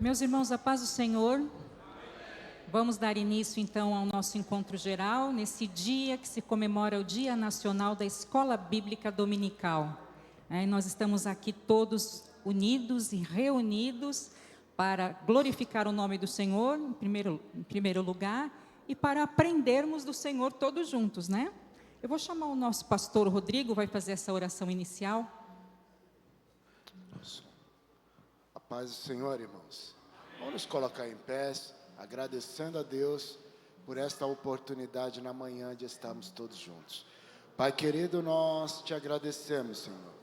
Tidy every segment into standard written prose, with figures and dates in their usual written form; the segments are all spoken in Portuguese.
Meus irmãos, a paz do Senhor. Vamos dar início então ao nosso encontro geral, nesse dia que se comemora o Dia Nacional da Escola Bíblica Dominical. Nós estamos aqui todos unidos e reunidos para glorificar o nome do Senhor, em primeiro lugar, e para aprendermos do Senhor todos juntos, né? Eu vou chamar o nosso pastor Rodrigo, vai fazer essa oração inicial. A paz do Senhor, irmãos. Vamos nos colocar em pé, agradecendo a Deus por esta oportunidade na manhã de estarmos todos juntos. Pai querido, nós te agradecemos, Senhor.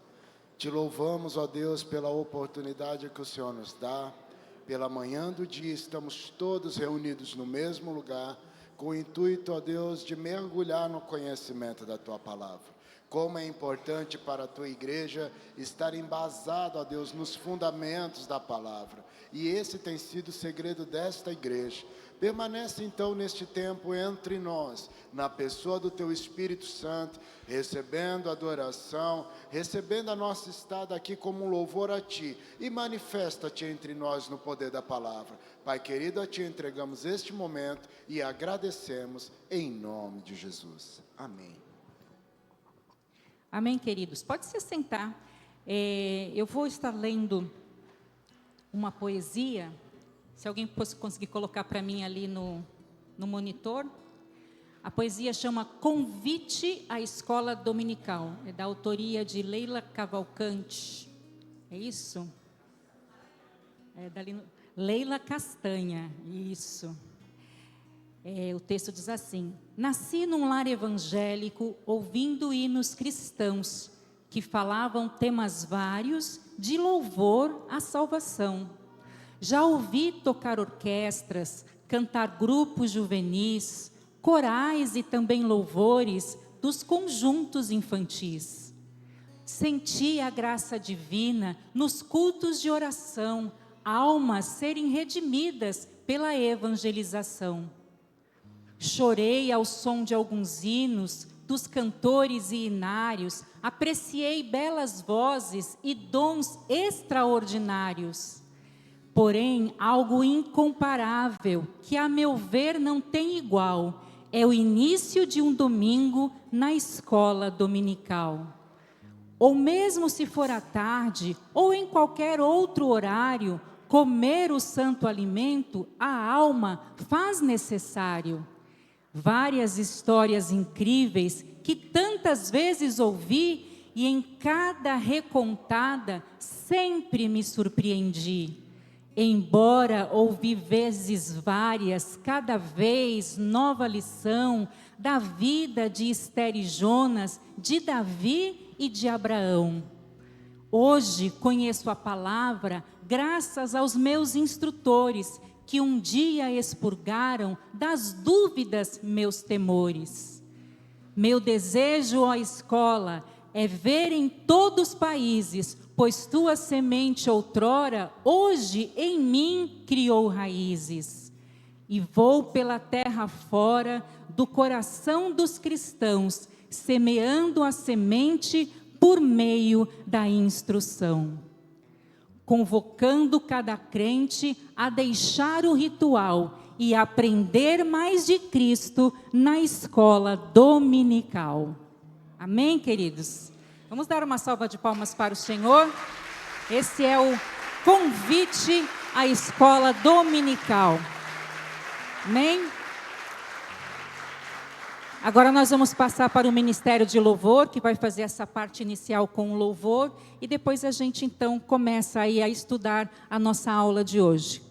Te louvamos, ó Deus, pela oportunidade que o Senhor nos dá. Pela manhã do dia, estamos todos reunidos no mesmo lugar, com o intuito, ó Deus, de mergulhar no conhecimento da Tua Palavra. Como é importante para a Tua igreja estar embasado, ó Deus, nos fundamentos da Palavra. E esse tem sido o segredo desta igreja. Permanece então neste tempo entre nós, na pessoa do Teu Espírito Santo, recebendo a adoração, recebendo a nossa estada aqui como um louvor a Ti, e manifesta-te entre nós no poder da palavra. Pai querido, a Ti entregamos este momento e agradecemos em nome de Jesus. Amém. Amém, queridos. Pode se sentar. Eu vou estar lendo uma poesia. Se alguém fosse conseguir colocar para mim ali no monitor. A poesia chama Convite à Escola Dominical. É da autoria de Leila Cavalcante. É isso? Leila Castanha. Isso. O texto diz assim: nasci num lar evangélico, ouvindo hinos cristãos, que falavam temas vários de louvor à salvação. Já ouvi tocar orquestras, cantar grupos juvenis, corais e também louvores dos conjuntos infantis. Senti a graça divina nos cultos de oração, almas serem redimidas pela evangelização. Chorei ao som de alguns hinos, dos cantores e hinários, apreciei belas vozes e dons extraordinários. Porém, algo incomparável, que a meu ver não tem igual, é o início de um domingo na escola dominical. Ou mesmo se for à tarde, ou em qualquer outro horário, comer o santo alimento, a alma faz necessário. Várias histórias incríveis que tantas vezes ouvi e em cada recontada sempre me surpreendi. Embora ouvi vezes várias, cada vez nova lição da vida de Esther e Jonas, de Davi e de Abraão. Hoje conheço a palavra graças aos meus instrutores, que um dia expurgaram das dúvidas meus temores. Meu desejo, ó escola, é ver em todos os países, pois tua semente outrora, hoje em mim criou raízes. E vou pela terra fora, do coração dos cristãos, semeando a semente por meio da instrução. Convocando cada crente a deixar o ritual e aprender mais de Cristo na escola dominical. Amém, queridos? Vamos dar uma salva de palmas para o Senhor. Esse é o convite à escola dominical. Amém? Agora nós vamos passar para o Ministério de Louvor, que vai fazer essa parte inicial com o louvor, e depois a gente então começa aí a estudar a nossa aula de hoje.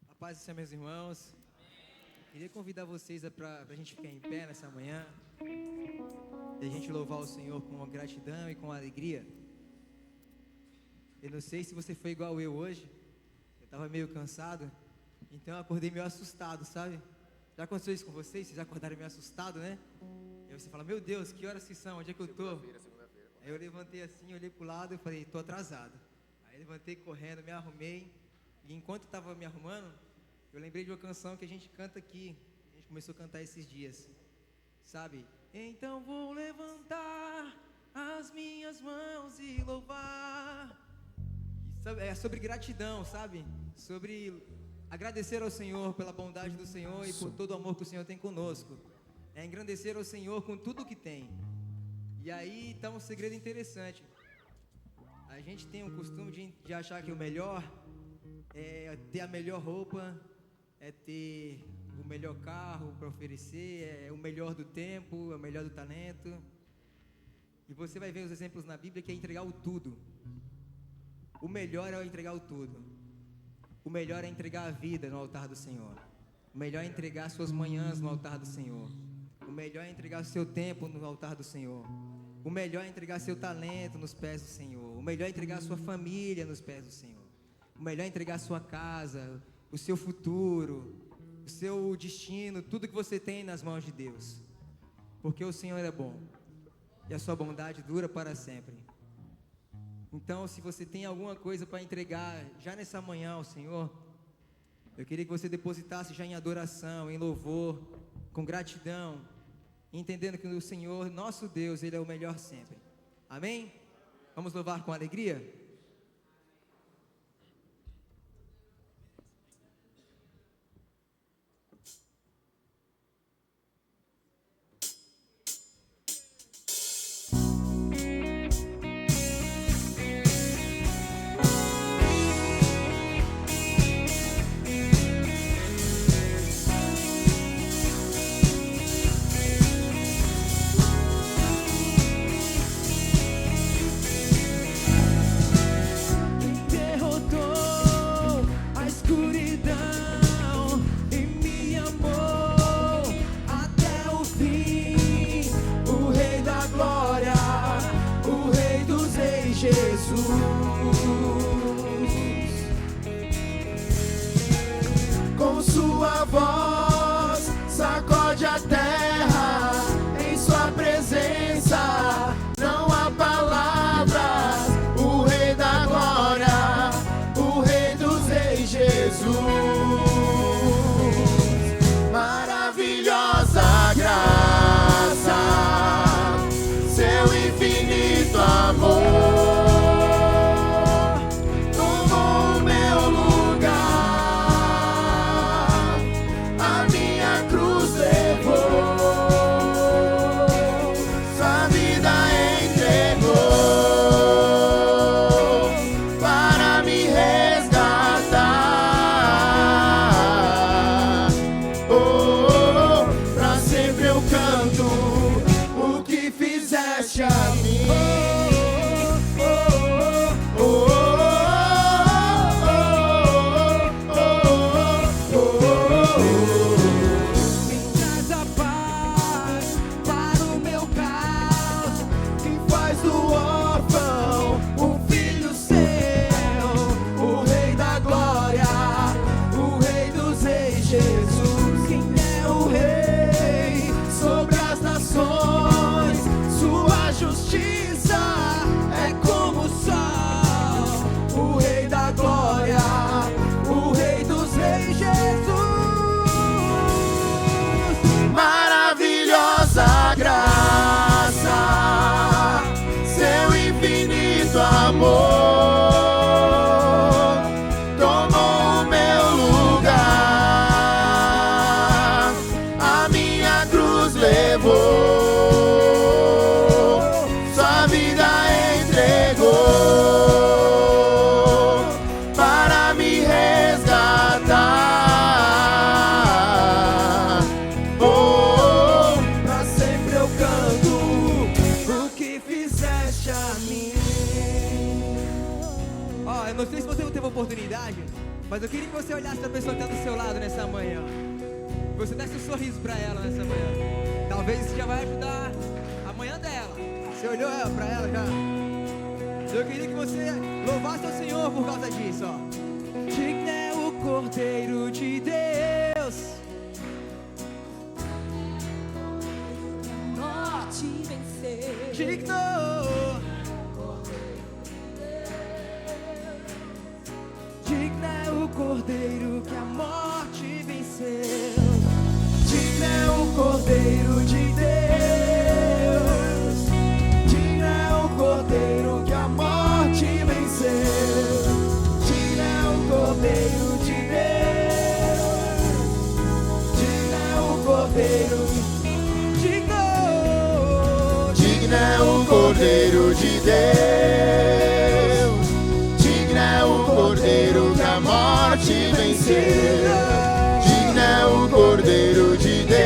A paz do Senhor, meus irmãos. Queria convidar vocês para a gente ficar em pé nessa manhã, e a gente louvar o Senhor com gratidão e com alegria. Eu não sei se você foi igual eu hoje, eu estava meio cansado, então eu acordei meio assustado, sabe? Já aconteceu isso com vocês? Vocês acordaram meio assustado, né? E aí você fala, meu Deus, que horas que são? Onde é que eu estou? Aí eu levantei assim, olhei para o lado e falei, estou atrasado. Aí levantei correndo, me arrumei. E enquanto eu estava me arrumando, eu lembrei de uma canção que a gente canta aqui. A gente começou a cantar esses dias. Sabe? Então vou levantar as minhas mãos e louvar. É sobre gratidão, sabe? Sobre agradecer ao Senhor pela bondade do Senhor e por todo o amor que o Senhor tem conosco. É engrandecer ao Senhor com tudo que tem. E aí está um segredo interessante. A gente tem o costume de achar que o melhor é ter a melhor roupa, é ter o melhor carro para oferecer, é o melhor do tempo, é o melhor do talento. E você vai ver os exemplos na Bíblia que é entregar o tudo. O melhor é entregar o tudo. O melhor é entregar a vida no altar do Senhor. O melhor é entregar suas manhãs no altar do Senhor. O melhor é entregar seu tempo no altar do Senhor. O melhor é entregar seu talento nos pés do Senhor. O melhor é entregar sua família nos pés do Senhor. O melhor é entregar sua casa, o seu futuro, o seu destino, tudo que você tem nas mãos de Deus. Porque o Senhor é bom. E a sua bondade dura para sempre. Então, se você tem alguma coisa para entregar já nessa manhã ao Senhor, eu queria que você depositasse já em adoração, em louvor, com gratidão, entendendo que o Senhor, nosso Deus, Ele é o melhor sempre. Amém? Vamos louvar com alegria? Com sua voz sacode a terra, em sua presença não há palavras. O Rei da Glória, o Rei dos Reis, Jesus. Maravilhosa graça, seu infinito amor. Mas eu queria que você olhasse para a pessoa que está do seu lado nessa manhã. Você desse um sorriso para ela nessa manhã. Talvez isso já vai ajudar a manhã dela. Você olhou para ela já? Eu queria que você louvasse ao Senhor por causa disso, ó. Digno é o Cordeiro de Deus. Morte vencer. Digno. Cordeiro que a morte venceu. Digno é o Cordeiro de Deus. Digno é o Cordeiro que a morte venceu. Digno é o Cordeiro de Deus. Digno é o Cordeiro. Digno é o Cordeiro de Deus. Digno é o Cordeiro que a morte venceu. Digno é o Cordeiro de Deus.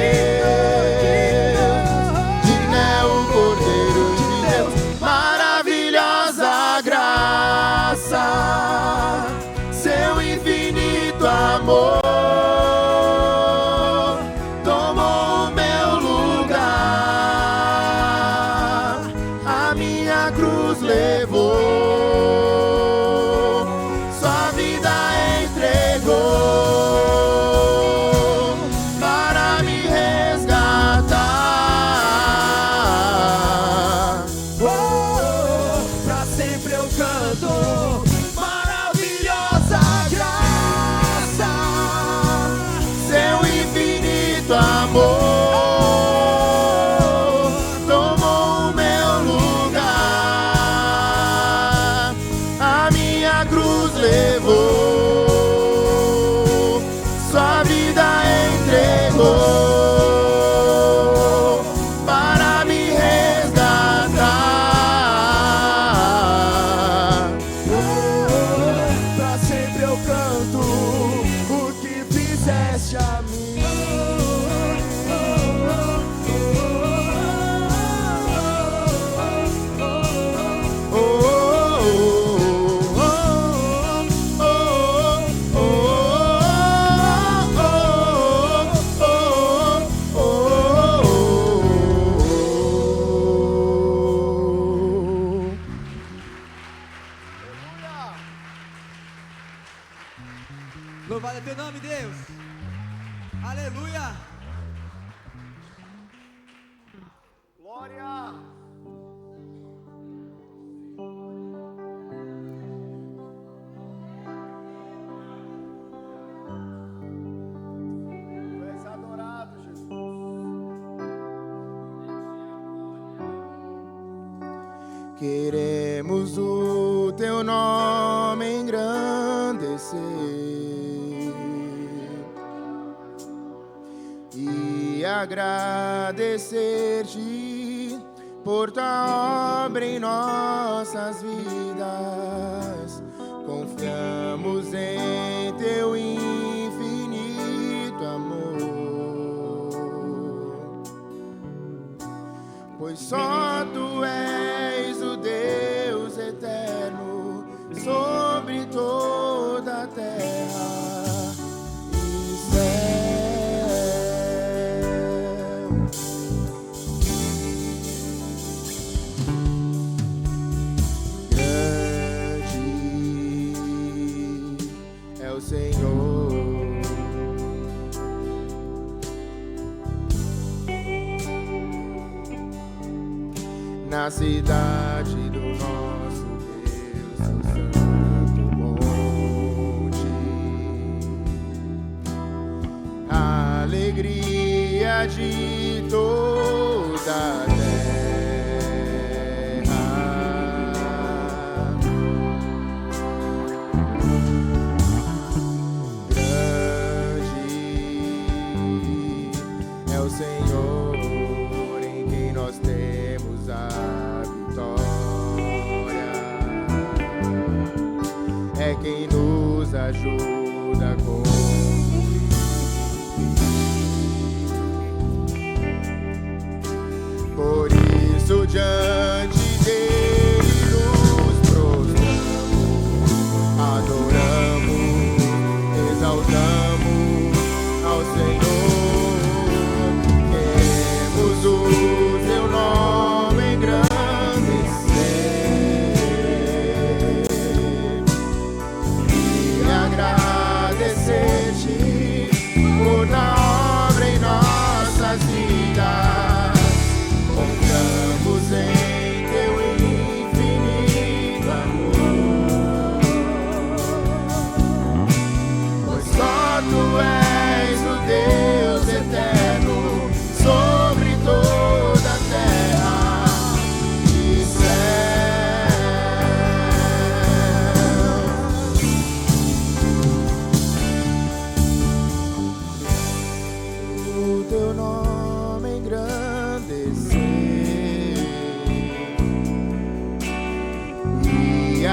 Digno é o Cordeiro de Deus. Maravilhosa graça, seu infinito amor tomou o meu lugar, a minha cruz levou, sua vida entregou para me resgatar. Pra sempre eu canto. Maravilhosa graça, Seu infinito amor tomou o meu lugar, a minha cruz levou, sua vida entregou para me resgatar. pra sempre eu canto o que fizeste a mim. Oh, oh, oh, oh, Louvado é teu nome, Deus. Aleluia. glória! Tu és adorado, Jesus. Queremos o teu nome engrandecer e agradecer-te por tua obra em nossas vidas. Confiamos em teu infinito amor, pois só tu és o Deus eterno sobre toda a terra e céu. Grande é o Senhor, na cidade do nosso Deus, o santo monte, a alegria de toda a terra. Grande é o Senhor, em quem nós temos a vitória. É quem nos ajuda a concluir. Por isso diante dele nos prostramos, adoramos, exaltamos ao Senhor. Queremos o teu nome engrandecer e agradecer-te por tua obra em nossas vidas. Confiamos em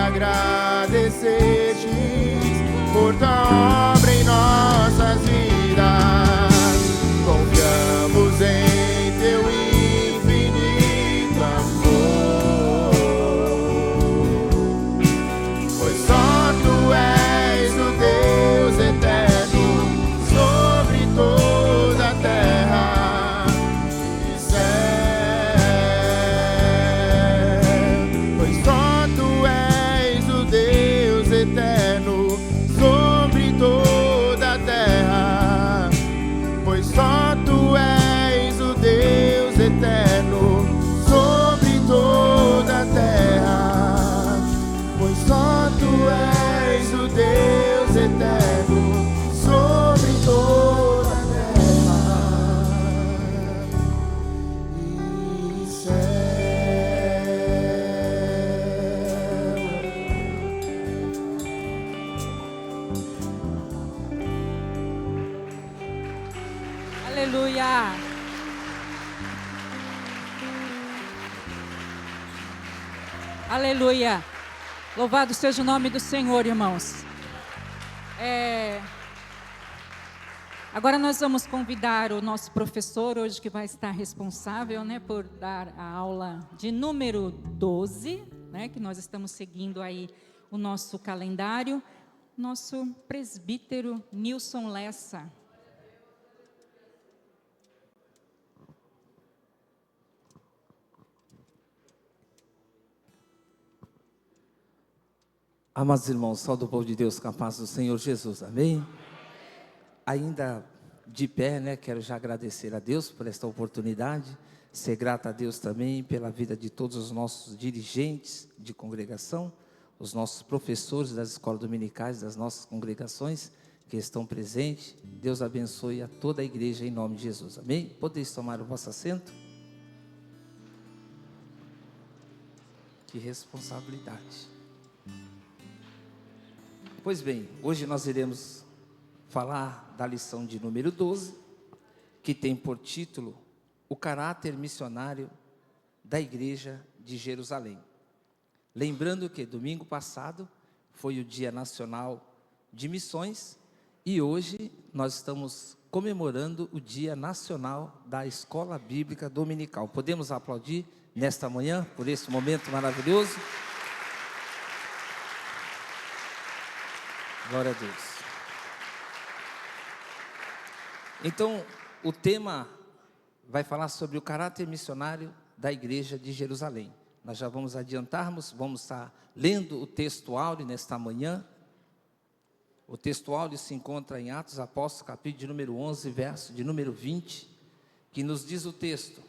agradecer-te por tua obra em nossas vidas. Confiamos em teu infinito amor, pois só tu és o Deus eterno sobre toda a terra e céu. Pois só tu és o Deus eterno sobre toda a terra. Pois só tu és o Deus eterno sobre toda a terra. Pois só tu és o Deus eterno sobre toda a terra e céu. Aleluia. Aleluia. Louvado seja o nome do Senhor, irmãos. Agora nós vamos convidar o nosso professor hoje, que vai estar responsável, né, por dar a aula de número 12, né, que nós estamos seguindo aí o nosso calendário, nosso presbítero Nilson Lessa. Amados irmãos, saúde do povo de Deus, com a paz do Senhor Jesus, amém? Ainda de pé, né, quero já agradecer a Deus por esta oportunidade, ser grato a Deus também pela vida de todos os nossos dirigentes de congregação, os nossos professores das escolas dominicais, das nossas congregações que estão presentes. Deus abençoe a toda a igreja em nome de Jesus, amém? Podeis tomar o vosso assento? Que responsabilidade! Pois bem, hoje nós iremos falar da lição de número 12, que tem por título o caráter missionário da Igreja de Jerusalém. Lembrando que domingo passado foi o Dia Nacional de Missões e hoje nós estamos comemorando o Dia Nacional da Escola Bíblica Dominical. Podemos aplaudir nesta manhã por esse momento maravilhoso? Glória a Deus. Então, o tema vai falar sobre o caráter missionário da Igreja de Jerusalém. Nós já vamos adiantarmos, vamos estar lendo o texto áureo nesta manhã. O texto áureo se encontra em Atos Apóstolos, capítulo de número 11, verso de número 20, que nos diz o texto: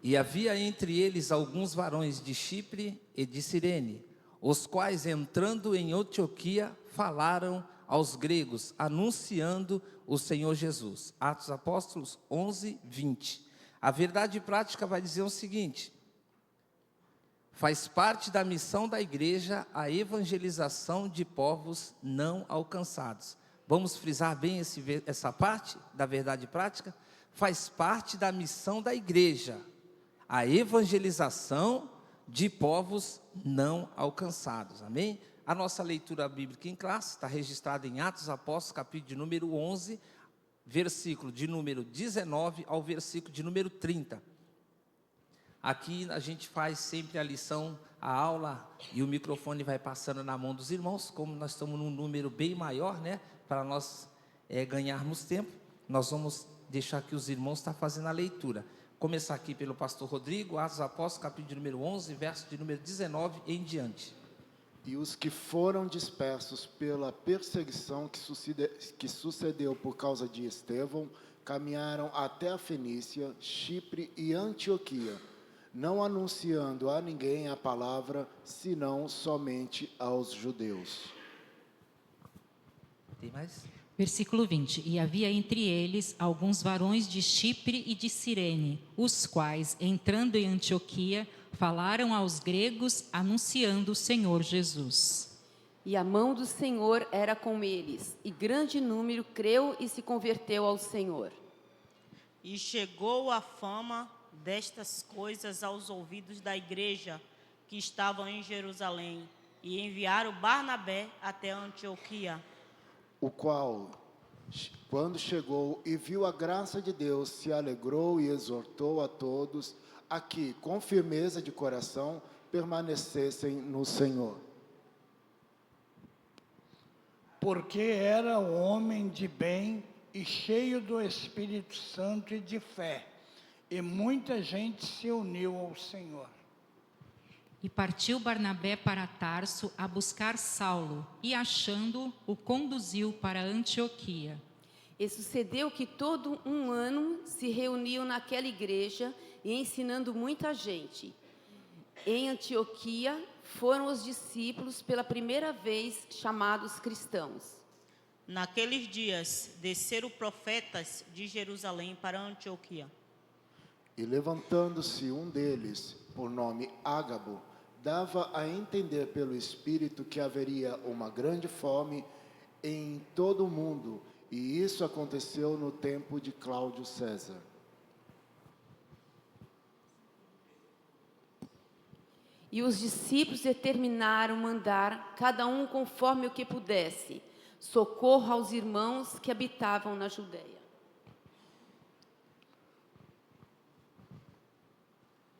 E havia entre eles alguns varões de Chipre e de Cirene, os quais, entrando em Antioquia, falaram aos gregos, anunciando o Senhor Jesus. Atos Apóstolos 11, 20. A verdade prática vai dizer o seguinte: faz parte da missão da igreja a evangelização de povos não alcançados. Vamos frisar bem essa parte da verdade prática? Faz parte da missão da igreja a evangelização de povos não alcançados, amém? A nossa leitura bíblica em classe está registrada em Atos Apóstolos, capítulo de número 11, versículo de número 19 ao versículo de número 30. Aqui a gente faz sempre a lição, a aula, e o microfone vai passando na mão dos irmãos. Como nós estamos num número bem maior, né, para nós ganharmos tempo, nós vamos deixar que os irmãos estão fazendo a leitura. Começar aqui pelo pastor Rodrigo, Atos Apóstolos, capítulo de número 11, verso de número 19 em diante. E os que foram dispersos pela perseguição que sucedeu por causa de Estevão, caminharam até a Fenícia, Chipre e Antioquia, não anunciando a ninguém a palavra, senão somente aos judeus. Tem mais? Versículo 20. E havia entre eles alguns varões de Chipre e de Cirene, os quais, entrando em Antioquia, falaram aos gregos, anunciando o Senhor Jesus. E a mão do Senhor era com eles, e grande número creu e se converteu ao Senhor. E chegou a fama destas coisas aos ouvidos da igreja que estavam em Jerusalém, e enviaram Barnabé até Antioquia. O qual, quando chegou e viu a graça de Deus, se alegrou e exortou a todos a que, com firmeza de coração, permanecessem no Senhor. Porque era um homem de bem e cheio do Espírito Santo e de fé, e muita gente se uniu ao Senhor. E partiu Barnabé para Tarso a buscar Saulo, e achando-o, o conduziu para Antioquia. E sucedeu que todo um ano se reuniam naquela igreja e ensinando muita gente. Em Antioquia foram os discípulos pela primeira vez chamados cristãos. Naqueles dias, desceram profetas de Jerusalém para Antioquia. E levantando-se um deles, por nome Ágabo, dava a entender pelo Espírito que haveria uma grande fome em todo o mundo, e isso aconteceu no tempo de Cláudio César. E os discípulos determinaram mandar, cada um conforme o que pudesse, socorro aos irmãos que habitavam na Judéia.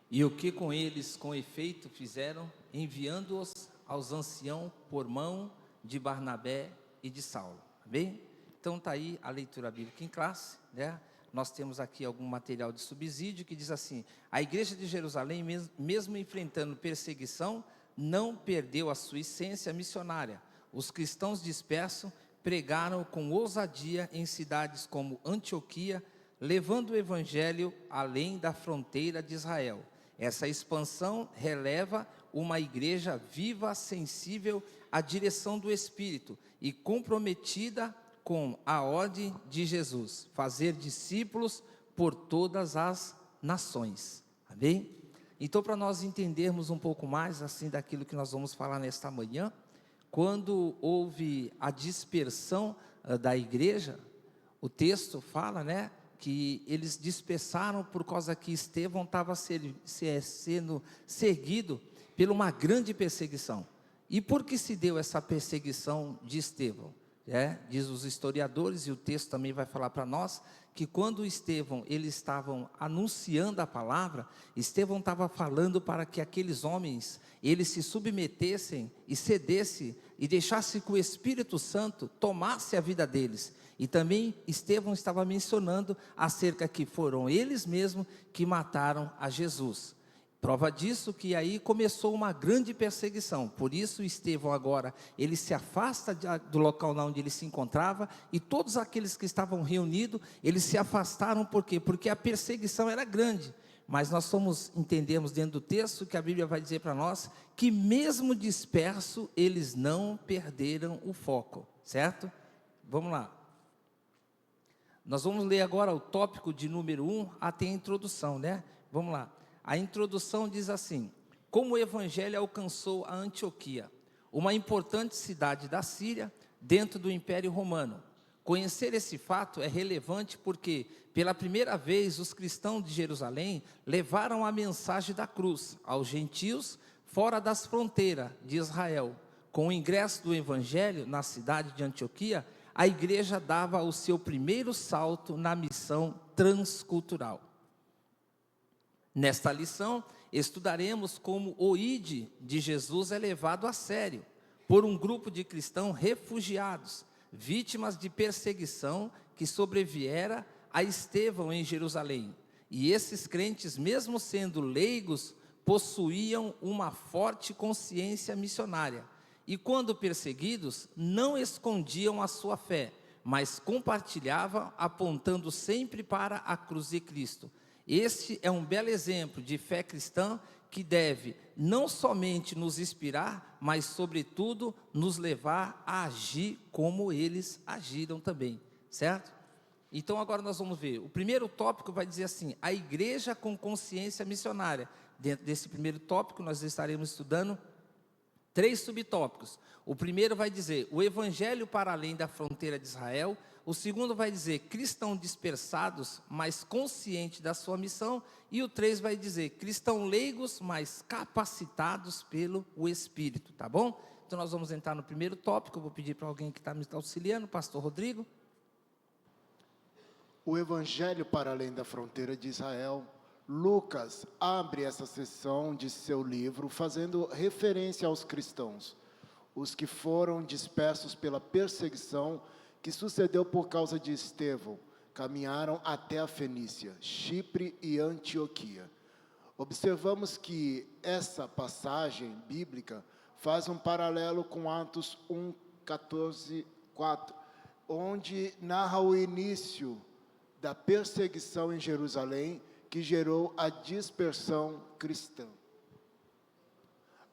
E o que com eles, com efeito, fizeram, enviando-os aos anciãos por mão de Barnabé e de Saulo. Amém? Então está aí a leitura bíblica em classe, né? Nós temos aqui algum material de subsídio que diz assim: a igreja de Jerusalém, mesmo enfrentando perseguição, não perdeu a sua essência missionária. Os cristãos dispersos pregaram com ousadia em cidades como Antioquia, levando o evangelho além da fronteira de Israel. Essa expansão releva uma igreja viva, sensível à direção do Espírito e comprometida com a ordem de Jesus, fazer discípulos por todas as nações. Amém? Então, para nós entendermos um pouco mais assim daquilo que nós vamos falar nesta manhã, quando houve a dispersão da igreja, o texto fala, né, que eles dispersaram por causa que Estevão estava sendo seguido por uma grande perseguição. E por que se deu essa perseguição de Estevão? Diz os historiadores, e o texto também vai falar para nós, que quando Estevão, eles estavam anunciando a palavra, Estevão estava falando para que aqueles homens, eles se submetessem e cedessem, e deixassem que o Espírito Santo tomasse a vida deles. E também Estevão estava mencionando acerca que foram eles mesmos que mataram a Jesus. Prova disso que aí começou uma grande perseguição. Por isso Estevão agora, ele se afasta do local onde ele se encontrava, e todos aqueles que estavam reunidos, eles se afastaram. Por quê? Porque a perseguição era grande. Mas nós entendemos dentro do texto que a Bíblia vai dizer para nós que mesmo disperso, eles não perderam o foco, certo? Vamos lá. Nós vamos ler agora o tópico de número 1 até a introdução, né? Vamos lá. A introdução diz assim: como o evangelho alcançou a Antioquia, uma importante cidade da Síria, dentro do Império Romano. Conhecer esse fato é relevante porque, pela primeira vez, os cristãos de Jerusalém levaram a mensagem da cruz aos gentios fora das fronteiras de Israel. Com o ingresso do evangelho na cidade de Antioquia, a igreja dava o seu primeiro salto na missão transcultural. Nesta lição, estudaremos como o ID de Jesus é levado a sério por um grupo de cristãos refugiados, vítimas de perseguição que sobreviera a Estevão em Jerusalém. E esses crentes, mesmo sendo leigos, possuíam uma forte consciência missionária. E quando perseguidos, não escondiam a sua fé, mas compartilhavam, apontando sempre para a cruz de Cristo. Este é um belo exemplo de fé cristã que deve não somente nos inspirar, mas sobretudo nos levar a agir como eles agiram também, certo? Então agora nós vamos ver, o primeiro tópico vai dizer assim: a igreja com consciência missionária. Dentro desse primeiro tópico nós estaremos estudando 3 subtópicos. O primeiro vai dizer: o evangelho para além da fronteira de Israel, O segundo vai dizer cristãos dispersados, mas conscientes da sua missão. E o 3 vai dizer cristãos leigos, mas capacitados pelo Espírito, tá bom? Então nós vamos entrar no primeiro tópico. Eu vou pedir para alguém que está me auxiliando, pastor Rodrigo. O Evangelho para além da fronteira de Israel. Lucas abre essa seção de seu livro fazendo referência aos cristãos, os que foram dispersos pela perseguição que sucedeu por causa de Estevão, caminharam até a Fenícia, Chipre e Antioquia. Observamos que essa passagem bíblica faz um paralelo com Atos 1:14-4, onde narra o início da perseguição em Jerusalém, que gerou a dispersão cristã.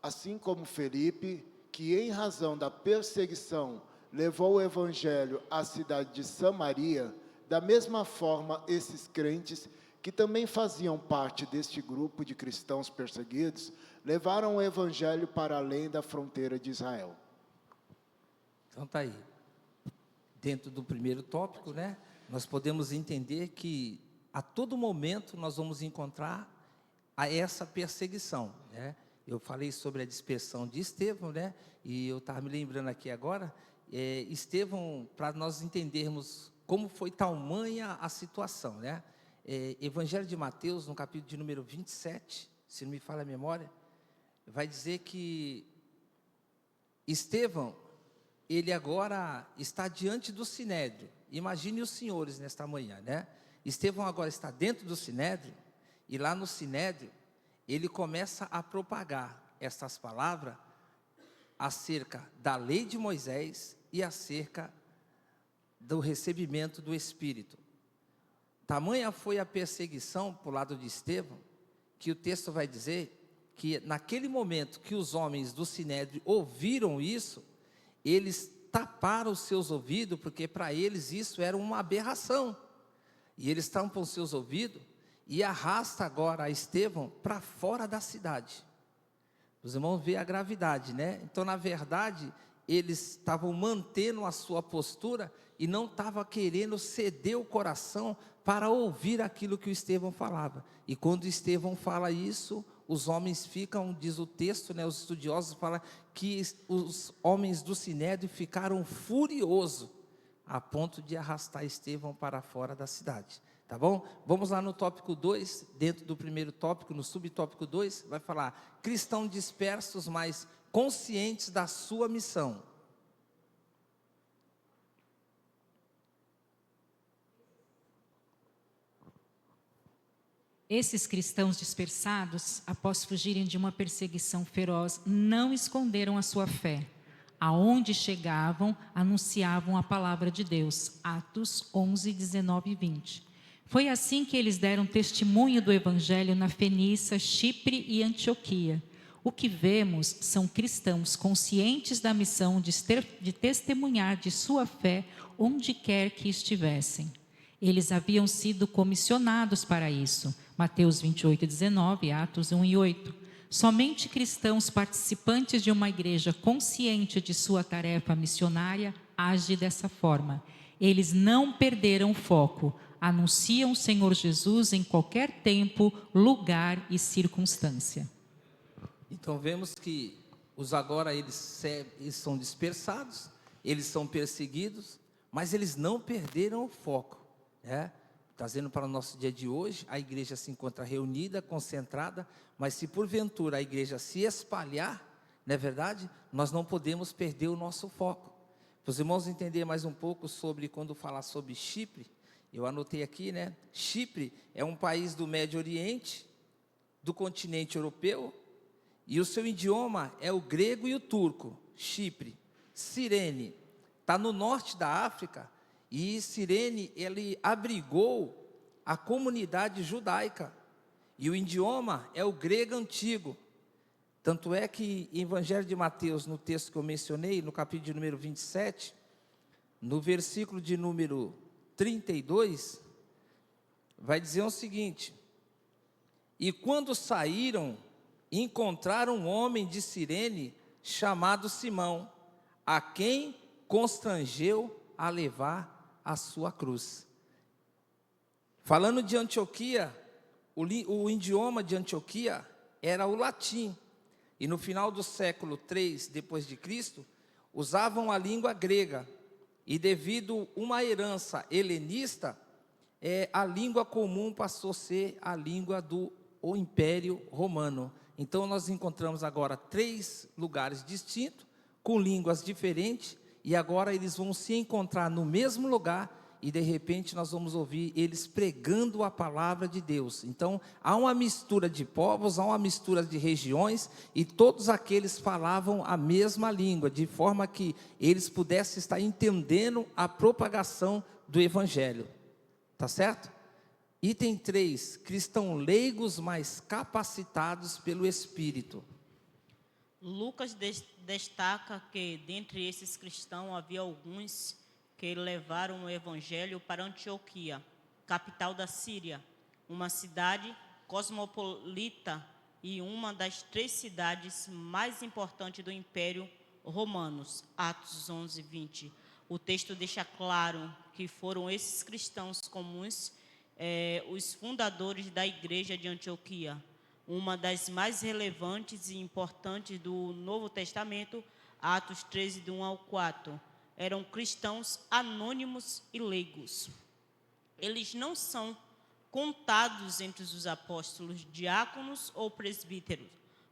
Assim como Felipe, que em razão da perseguição levou o evangelho à cidade de Samaria, da mesma forma esses crentes, que também faziam parte deste grupo de cristãos perseguidos, levaram o evangelho para além da fronteira de Israel. Então tá aí. Dentro do primeiro tópico, né, nós podemos entender que a todo momento nós vamos encontrar essa perseguição, né? Eu falei sobre a dispersão de Estevão, né? E eu estava me lembrando aqui agora, Estevão, para nós entendermos como foi tamanha a situação, né? Evangelho de Mateus, no capítulo de número 27, se não me falha a memória, vai dizer que Estevão, ele agora está diante do Sinédrio. Imagine os senhores nesta manhã, né? Estevão agora está dentro do Sinédrio, e lá no Sinédrio, ele começa a propagar essas palavras acerca da lei de Moisés e acerca do recebimento do Espírito. Tamanha foi a perseguição para o lado de Estevão, que o texto vai dizer que naquele momento que os homens do Sinédrio ouviram isso, eles taparam os seus ouvidos, porque para eles isso era uma aberração. E eles tampam os seus ouvidos e arrasta agora a Estevão para fora da cidade. Os irmãos veem a gravidade, né? Então, na verdade, eles estavam mantendo a sua postura e não estavam querendo ceder o coração para ouvir aquilo que o Estevão falava. E quando Estevão fala isso, os homens ficam, diz o texto, né, os estudiosos falam que os homens do Sinédrio ficaram furiosos, a ponto de arrastar Estevão para fora da cidade. Tá bom? Vamos lá no tópico 2, dentro do primeiro tópico, no subtópico 2, vai falar cristãos dispersos, mas conscientes da sua missão. Esses cristãos dispersados, após fugirem de uma perseguição feroz, não esconderam a sua fé. Aonde chegavam, anunciavam a palavra de Deus. Atos 11, 19 e 20. Foi assim que eles deram testemunho do Evangelho na Fenícia, Chipre e Antioquia. O que vemos são cristãos conscientes da missão de testemunhar de sua fé onde quer que estivessem. Eles haviam sido comissionados para isso. Mateus 28, 19, Atos 1 e 8. Somente cristãos participantes de uma igreja consciente de sua tarefa missionária agem dessa forma. Eles não perderam o foco, anunciam o Senhor Jesus em qualquer tempo, lugar e circunstância. Então vemos que os agora eles são dispersados, eles são perseguidos, mas eles não perderam o foco, né? Trazendo para o nosso dia de hoje, a igreja se encontra reunida, concentrada, mas se porventura a igreja se espalhar, não é verdade? Nós não podemos perder o nosso foco. Para os irmãos entenderem mais um pouco sobre, quando falar sobre Chipre, eu anotei aqui, né? Chipre é um país do Médio Oriente, do continente europeu, e o seu idioma é o grego e o turco. Chipre. Cirene está no norte da África, e Cirene, ele abrigou a comunidade judaica, e o idioma é o grego antigo. Tanto é que em Evangelho de Mateus, no texto que eu mencionei, no capítulo de número 27, no versículo de número 32, vai dizer o seguinte: e quando saíram, encontraram um homem de Cirene, chamado Simão, a quem constrangeu a levar a sua cruz. Falando de Antioquia, o idioma de Antioquia era o latim. E no final do século III depois de Cristo, usavam a língua grega. E devido a uma herança helenista, a língua comum passou a ser a língua do Império Romano. Então nós encontramos agora 3 lugares distintos, com línguas diferentes, e agora eles vão se encontrar no mesmo lugar, e de repente nós vamos ouvir eles pregando a palavra de Deus. Então há uma mistura de povos, há uma mistura de regiões, e todos aqueles falavam a mesma língua, de forma que eles pudessem estar entendendo a propagação do Evangelho. Tá certo? Item 3, cristãos leigos, mas capacitados pelo Espírito. Lucas destaca que, dentre esses cristãos, havia alguns que levaram o evangelho para Antioquia, capital da Síria, uma cidade cosmopolita e uma das 3 cidades mais importantes do Império Romano. Atos 11, 20. O texto deixa claro que foram esses cristãos comuns os fundadores da igreja de Antioquia, uma das mais relevantes e importantes do Novo Testamento. Atos 13, do 1 ao 4. Eram cristãos anônimos e leigos. Eles não são contados entre os apóstolos, diáconos ou presbíteros.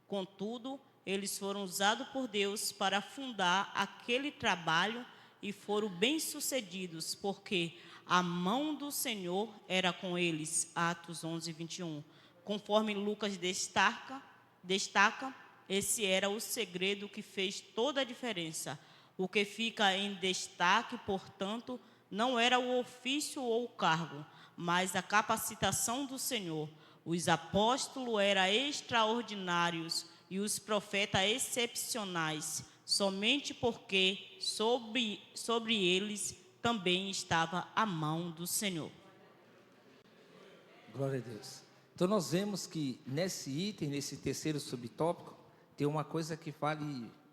Contudo, eles foram usados por Deus para fundar aquele trabalho e foram bem-sucedidos, porque a mão do Senhor era com eles. Atos 11, 21. Conforme Lucas destaca, esse era o segredo que fez toda a diferença. O que fica em destaque, portanto, não era o ofício ou o cargo, mas a capacitação do Senhor. Os apóstolos eram extraordinários e os profetas excepcionais, somente porque sobre eles também estava a mão do Senhor. Glória a Deus. Então nós vemos que nesse item, nesse terceiro subtópico, tem uma coisa que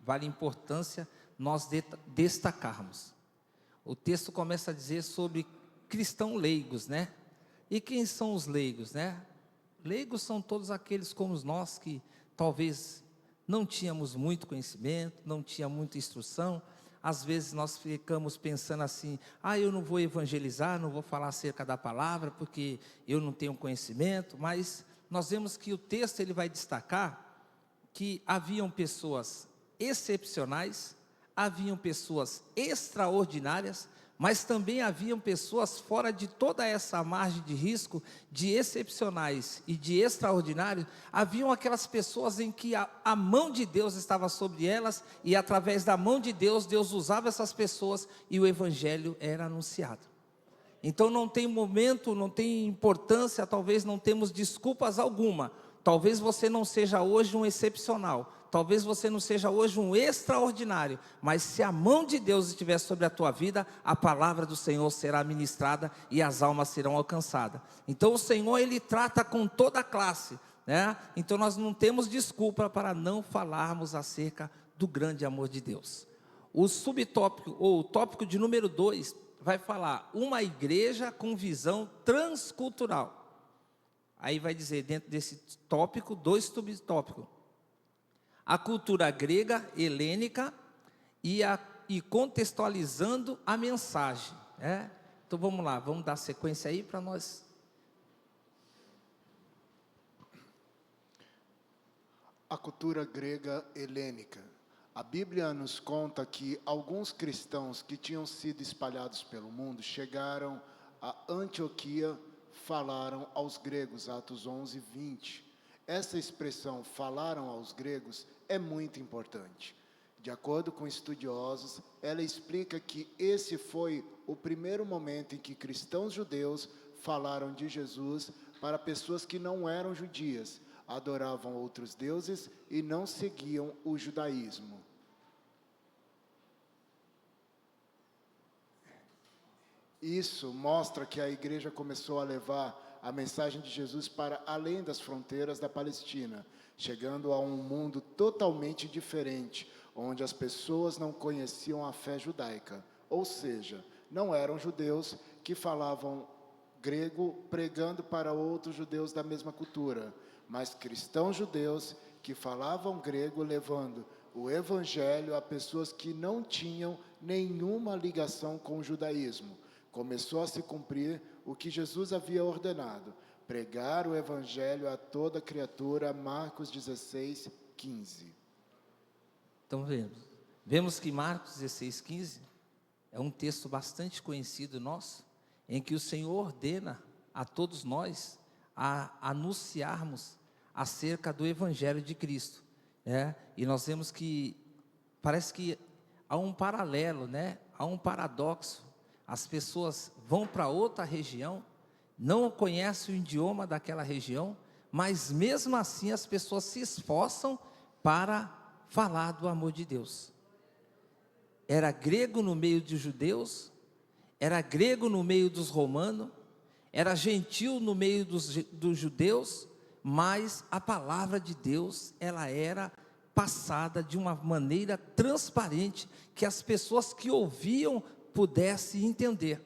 vale importância nós destacarmos. O texto começa a dizer sobre cristãos leigos, né? E quem são os leigos, né? Leigos são todos aqueles como nós que talvez não tínhamos muito conhecimento, não tinha muita instrução. Às vezes nós ficamos pensando assim: eu não vou evangelizar, não vou falar acerca da palavra, porque eu não tenho conhecimento. Mas nós vemos que o texto ele vai destacar que haviam pessoas excepcionais, haviam pessoas extraordinárias, mas também haviam pessoas fora de toda essa margem de risco, de excepcionais e de extraordinários. Haviam aquelas pessoas em que a mão de Deus estava sobre elas, e através da mão de Deus, Deus usava essas pessoas e o Evangelho era anunciado. Então não tem momento, não tem importância, talvez não temos desculpas alguma. Talvez você não seja hoje um excepcional, talvez você não seja hoje um extraordinário, mas se a mão de Deus estiver sobre a tua vida, a palavra do Senhor será ministrada e as almas serão alcançadas. Então o Senhor ele trata com toda a classe, né? Então nós não temos desculpa para não falarmos acerca do grande amor de Deus. O subtópico, ou o tópico de número 2, vai falar uma igreja com visão transcultural. Aí vai dizer, dentro desse tópico, 2 subtópicos: a cultura grega, helênica e contextualizando a mensagem. Então vamos lá, vamos dar sequência aí para nós. A cultura grega helênica. A Bíblia nos conta que alguns cristãos que tinham sido espalhados pelo mundo chegaram a Antioquia, falaram aos gregos, Atos 11, 20. Essa expressão, falaram aos gregos, é muito importante. De acordo com estudiosos, ela explica que esse foi o primeiro momento em que cristãos judeus falaram de Jesus para pessoas que não eram judias, adoravam outros deuses e não seguiam o judaísmo. Isso mostra que a igreja começou a levar a mensagem de Jesus para além das fronteiras da Palestina, chegando a um mundo totalmente diferente, onde as pessoas não conheciam a fé judaica, ou seja, não eram judeus que falavam grego pregando para outros judeus da mesma cultura, mas cristãos judeus que falavam grego levando o evangelho a pessoas que não tinham nenhuma ligação com o judaísmo. Começou a se cumprir o que Jesus havia ordenado: pregar o evangelho a toda criatura, Marcos 16, 15. Então vemos que Marcos 16, 15 é um texto bastante conhecido nosso, em que o Senhor ordena a todos nós a anunciarmos acerca do evangelho de Cristo, né? E nós vemos que parece que há um paralelo, né? Há um paradoxo. As pessoas vão para outra região, não conhecem o idioma daquela região, mas mesmo assim as pessoas se esforçam para falar do amor de Deus. Era grego no meio dos judeus, era grego no meio dos romanos, era gentil no meio dos judeus, mas a palavra de Deus, ela era passada de uma maneira transparente, que as pessoas que ouviam pudessem entender.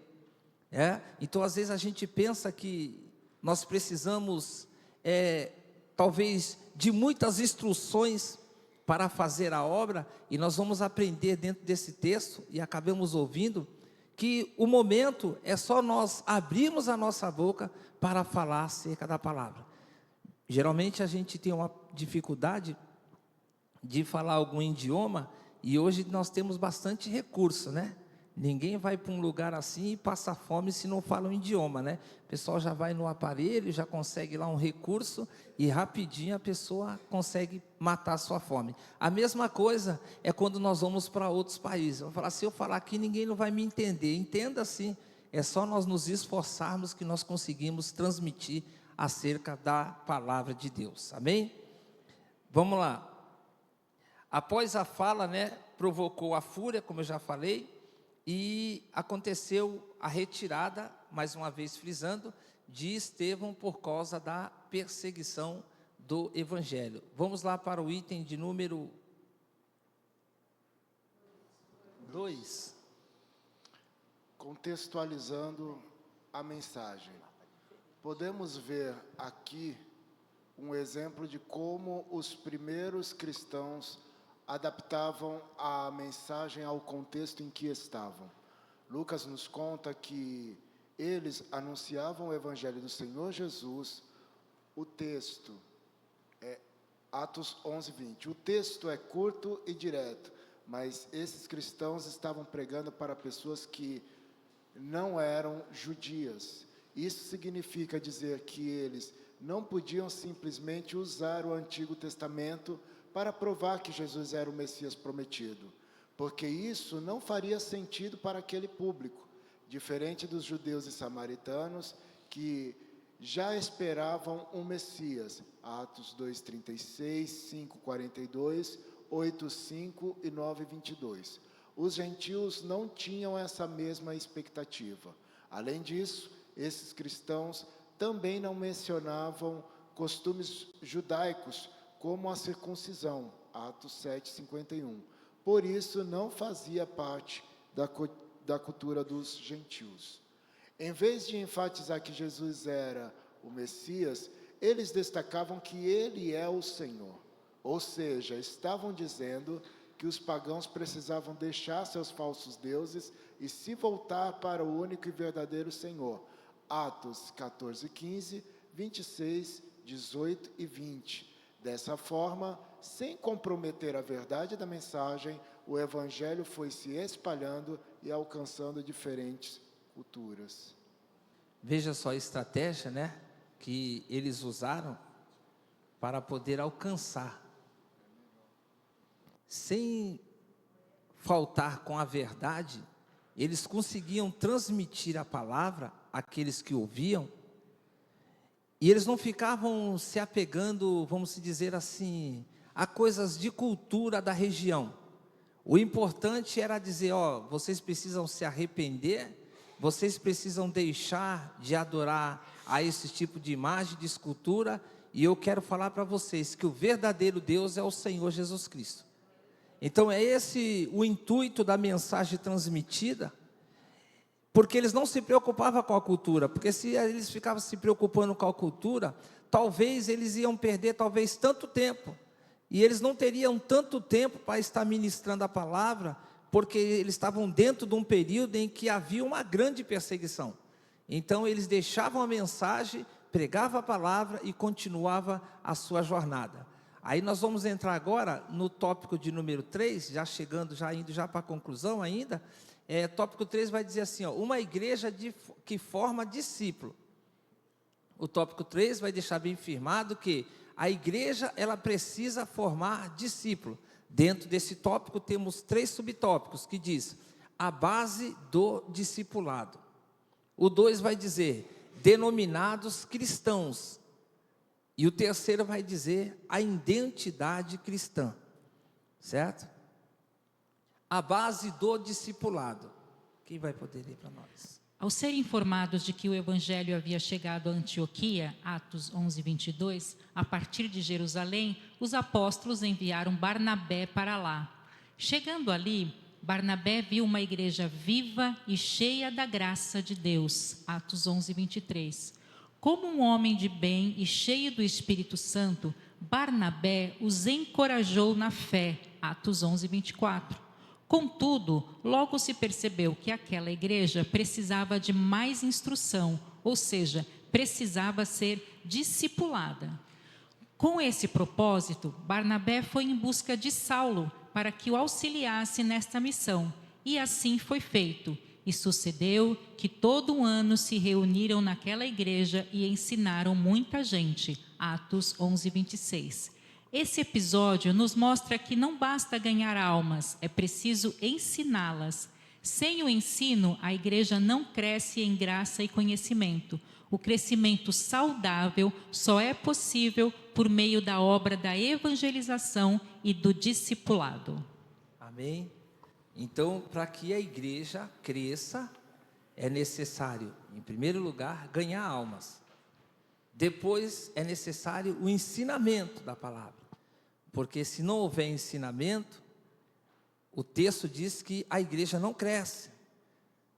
Então, às vezes a gente pensa que nós precisamos, talvez, de muitas instruções para fazer a obra, e nós vamos aprender dentro desse texto, e acabamos ouvindo, que o momento é só nós abrirmos a nossa boca para falar acerca da palavra. Geralmente a gente tem uma dificuldade de falar algum idioma, e hoje nós temos bastante recurso, né? Ninguém vai para um lugar assim e passa fome se não fala um idioma, né? O pessoal já vai no aparelho, já consegue lá um recurso e rapidinho a pessoa consegue matar a sua fome. A mesma coisa é quando nós vamos para outros países. Vamos falar, se eu falar aqui ninguém não vai me entender. Entenda sim, é só nós nos esforçarmos que nós conseguimos transmitir acerca da palavra de Deus. Amém? Vamos lá. Após a fala, né, provocou a fúria, como eu já falei, e aconteceu a retirada, mais uma vez frisando, de Estevão por causa da perseguição do evangelho. Vamos lá para o item de número 2. Contextualizando a mensagem, podemos ver aqui um exemplo de como os primeiros cristãos adaptavam a mensagem ao contexto em que estavam. Lucas nos conta que eles anunciavam o evangelho do Senhor Jesus. O texto é Atos 11:20. O texto é curto e direto, mas esses cristãos estavam pregando para pessoas que não eram judias. Isso significa dizer que eles não podiam simplesmente usar o Antigo Testamento para provar que Jesus era o Messias prometido, porque isso não faria sentido para aquele público, diferente dos judeus e samaritanos que já esperavam um Messias. Atos 2:36, 5:42, 8:5 e 9:22. Os gentios não tinham essa mesma expectativa. Além disso, esses cristãos também não mencionavam costumes judaicos, como a circuncisão, Atos 7:51. Por isso, não fazia parte da cultura dos gentios. Em vez de enfatizar que Jesus era o Messias, eles destacavam que Ele é o Senhor. Ou seja, estavam dizendo que os pagãos precisavam deixar seus falsos deuses e se voltar para o único e verdadeiro Senhor. Atos 14:15, 26, 18 e 20. Dessa forma, sem comprometer a verdade da mensagem, o evangelho foi se espalhando e alcançando diferentes culturas. Veja só a estratégia, né, que eles usaram para poder alcançar, sem faltar com a verdade. Eles conseguiam transmitir a palavra àqueles que ouviam, e eles não ficavam se apegando, vamos dizer assim, a coisas de cultura da região. O importante era dizer, vocês precisam se arrepender, vocês precisam deixar de adorar a esse tipo de imagem, de escultura, e eu quero falar para vocês que o verdadeiro Deus é o Senhor Jesus Cristo. Então é esse o intuito da mensagem transmitida, porque eles não se preocupavam com a cultura, porque se eles ficavam se preocupando com a cultura, talvez eles iam perder tanto tempo, e eles não teriam tanto tempo para estar ministrando a palavra, porque eles estavam dentro de um período em que havia uma grande perseguição. Então eles deixavam a mensagem, pregavam a palavra e continuava a sua jornada. Aí nós vamos entrar agora no tópico de número 3, indo para a conclusão ainda. Tópico 3 vai dizer assim, uma igreja que forma discípulo. O tópico 3 vai deixar bem firmado que a igreja, ela precisa formar discípulo. Dentro desse tópico temos 3 subtópicos, que diz, a base do discipulado. O 2 vai dizer, denominados cristãos. E o 3º vai dizer, a identidade cristã. Certo? A base do discipulado. Quem vai poder ler para nós? Ao serem informados de que o evangelho havia chegado a Antioquia, Atos 11, 22, a partir de Jerusalém, os apóstolos enviaram Barnabé para lá. Chegando ali, Barnabé viu uma igreja viva e cheia da graça de Deus, Atos 11, 23. Como um homem de bem e cheio do Espírito Santo, Barnabé os encorajou na fé, Atos 11, 24. Contudo, logo se percebeu que aquela igreja precisava de mais instrução, ou seja, precisava ser discipulada. Com esse propósito, Barnabé foi em busca de Saulo para que o auxiliasse nesta missão, e assim foi feito. E sucedeu que todo um ano se reuniram naquela igreja e ensinaram muita gente, Atos 11, 26. Esse episódio nos mostra que não basta ganhar almas, é preciso ensiná-las. Sem o ensino, a igreja não cresce em graça e conhecimento. O crescimento saudável só é possível por meio da obra da evangelização e do discipulado. Amém? Então, para que a igreja cresça, é necessário, em primeiro lugar, ganhar almas. Depois, é necessário o ensinamento da palavra. Porque se não houver ensinamento, o texto diz que a igreja não cresce.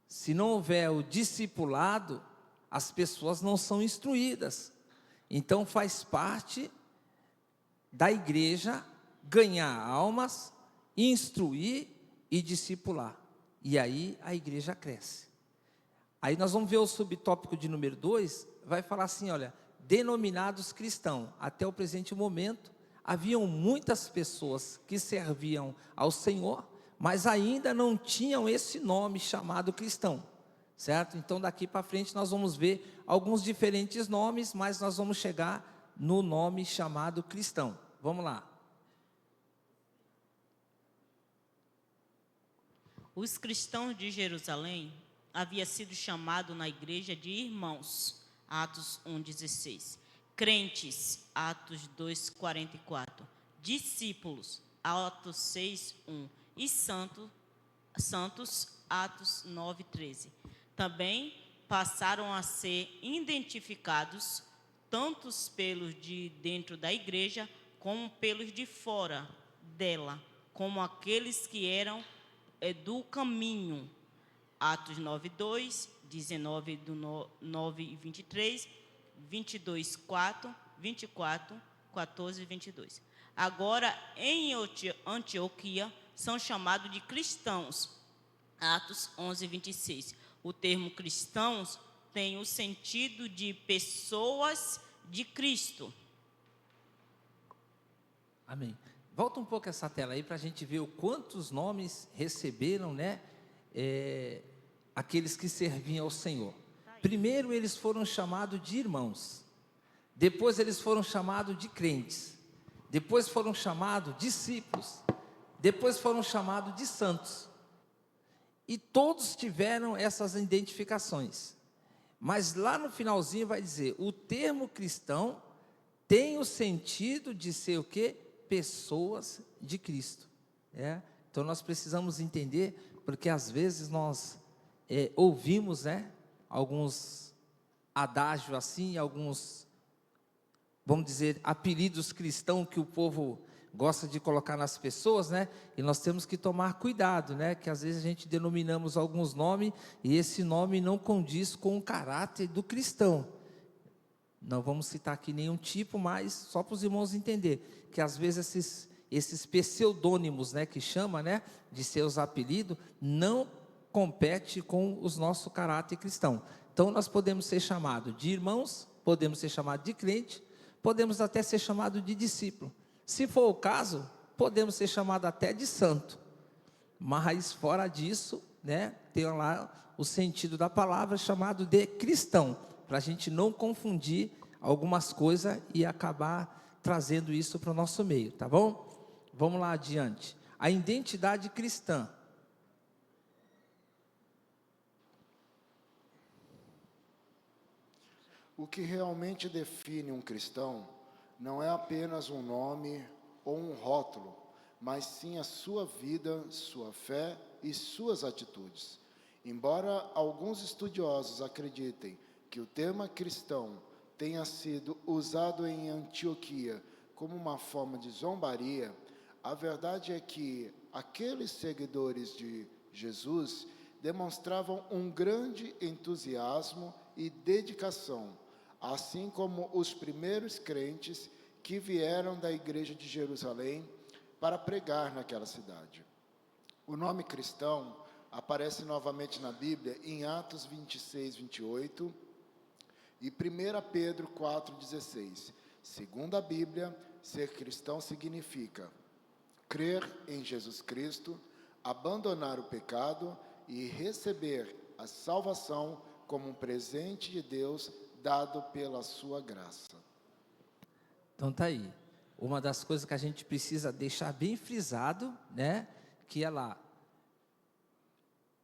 Se não houver o discipulado, as pessoas não são instruídas. Então faz parte da igreja ganhar almas, instruir e discipular. E aí a igreja cresce. Aí nós vamos ver o subtópico de número 2, vai falar assim, olha, denominados cristãos. Até o presente momento, haviam muitas pessoas que serviam ao Senhor, mas ainda não tinham esse nome chamado cristão, certo? Então daqui para frente nós vamos ver alguns diferentes nomes, mas nós vamos chegar no nome chamado cristão. Vamos lá. Os cristãos de Jerusalém haviam sido chamados na igreja de irmãos, Atos 1,16. Crentes, Atos 2,44. Discípulos, Atos 6,1. E santos, Atos 9,13. Também passaram a ser identificados tanto pelos de dentro da igreja, como pelos de fora dela, como aqueles que eram do caminho. Atos 9,2, 19 do 9 e 23, 22, 4, 24, 14 e 22. Agora, em Antioquia, são chamados de cristãos. Atos 11, 26. O termo cristãos tem o sentido de pessoas de Cristo. Amém. Volta um pouco essa tela aí para a gente ver o quantos nomes receberam, né? Aqueles que serviam ao Senhor. Primeiro eles foram chamados de irmãos, depois eles foram chamados de crentes, depois foram chamados discípulos, depois foram chamados de santos, e todos tiveram essas identificações, mas lá no finalzinho vai dizer, o termo cristão tem o sentido de ser o quê? Pessoas de Cristo, Então nós precisamos entender, porque às vezes nós ouvimos, alguns adágios assim, alguns, vamos dizer, apelidos cristãos que o povo gosta de colocar nas pessoas, né? E nós temos que tomar cuidado, né? Que às vezes a gente denominamos alguns nomes e esse nome não condiz com o caráter do cristão. Não vamos citar aqui nenhum tipo, mas só para os irmãos entender que às vezes esses pseudônimos, né, que chama, né, de seus apelidos, não compete com os nosso caráter cristão. Então nós podemos ser chamados de irmãos, podemos ser chamados de crente, podemos até ser chamados de discípulo. Se for o caso, podemos ser chamados até de santo. Mas fora disso, né, tem lá o sentido da palavra chamado de cristão, para a gente não confundir algumas coisas e acabar trazendo isso para o nosso meio, tá bom? Vamos lá adiante. A identidade cristã. O que realmente define um cristão não é apenas um nome ou um rótulo, mas sim a sua vida, sua fé e suas atitudes. Embora alguns estudiosos acreditem que o termo cristão tenha sido usado em Antioquia como uma forma de zombaria, a verdade é que aqueles seguidores de Jesus demonstravam um grande entusiasmo e dedicação, assim como os primeiros crentes que vieram da igreja de Jerusalém para pregar naquela cidade. O nome cristão aparece novamente na Bíblia em Atos 26, 28 e 1 Pedro 4,16. Segundo a Bíblia, ser cristão significa crer em Jesus Cristo, abandonar o pecado e receber a salvação como um presente de Deus dado pela sua graça. Então tá aí. Uma das coisas que a gente precisa deixar bem frisado, né, que é lá,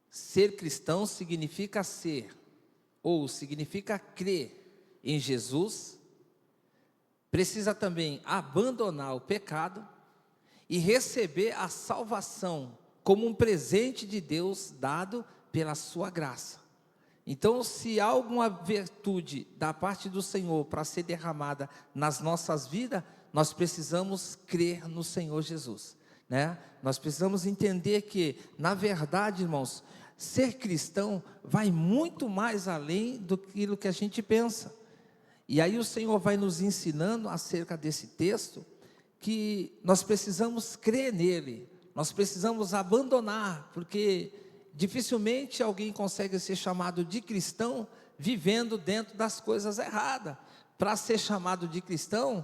ser cristão significa ser, ou significa crer em Jesus, precisa também abandonar o pecado e receber a salvação como um presente de Deus dado pela sua graça. Então, se há alguma virtude da parte do Senhor para ser derramada nas nossas vidas, nós precisamos crer no Senhor Jesus, né? Nós precisamos entender que, na verdade, irmãos, ser cristão vai muito mais além do que a gente pensa. E aí o Senhor vai nos ensinando acerca desse texto, que nós precisamos crer nele, nós precisamos abandonar, porque dificilmente alguém consegue ser chamado de cristão vivendo dentro das coisas erradas. Para ser chamado de cristão,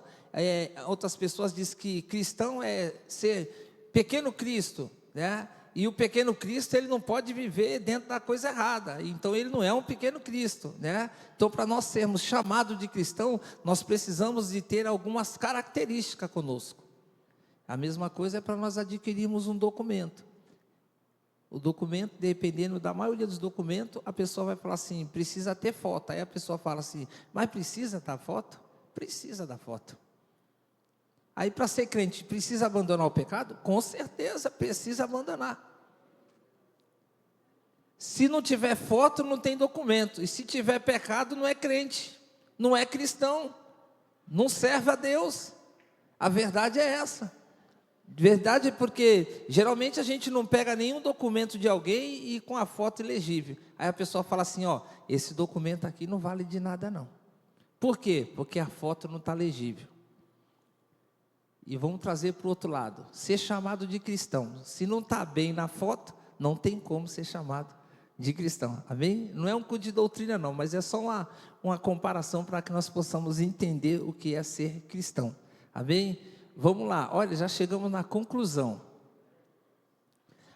outras pessoas dizem que cristão é ser pequeno Cristo, né? E o pequeno Cristo, ele não pode viver dentro da coisa errada, então ele não é um pequeno Cristo, né? Então, para nós sermos chamados de cristão, nós precisamos de ter algumas características conosco. A mesma coisa é para nós adquirirmos um documento. O documento, dependendo da maioria dos documentos, a pessoa vai falar assim, precisa ter foto. Aí a pessoa fala assim, mas precisa da foto? Precisa da foto. Aí, para ser crente, precisa abandonar o pecado? Com certeza, precisa abandonar. Se não tiver foto, não tem documento. E se tiver pecado, não é crente, não é cristão, não serve a Deus. A verdade é essa. Verdade, porque geralmente a gente não pega nenhum documento de alguém e com a foto ilegível. Aí a pessoa fala assim, ó, esse documento aqui não vale de nada não. Por quê? Porque a foto não está legível. E vamos trazer para o outro lado, ser chamado de cristão, se não está bem na foto, não tem como ser chamado de cristão, amém? Não é um curso de doutrina não, mas é só uma comparação para que nós possamos entender o que é ser cristão, amém? Vamos lá, olha, já chegamos na conclusão.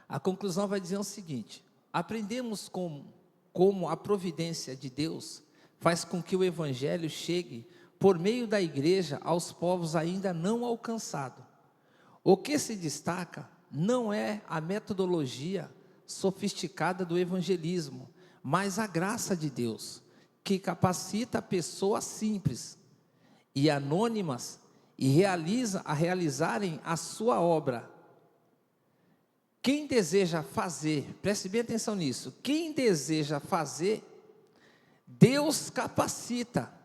A conclusão vai dizer o seguinte, aprendemos como a providência de Deus faz com que o evangelho chegue por meio da igreja aos povos ainda não alcançados. O que se destaca não é a metodologia sofisticada do evangelismo, mas a graça de Deus, que capacita pessoas simples e anônimas a realizarem a sua obra. Quem deseja fazer, preste bem atenção nisso, quem deseja fazer, Deus capacita.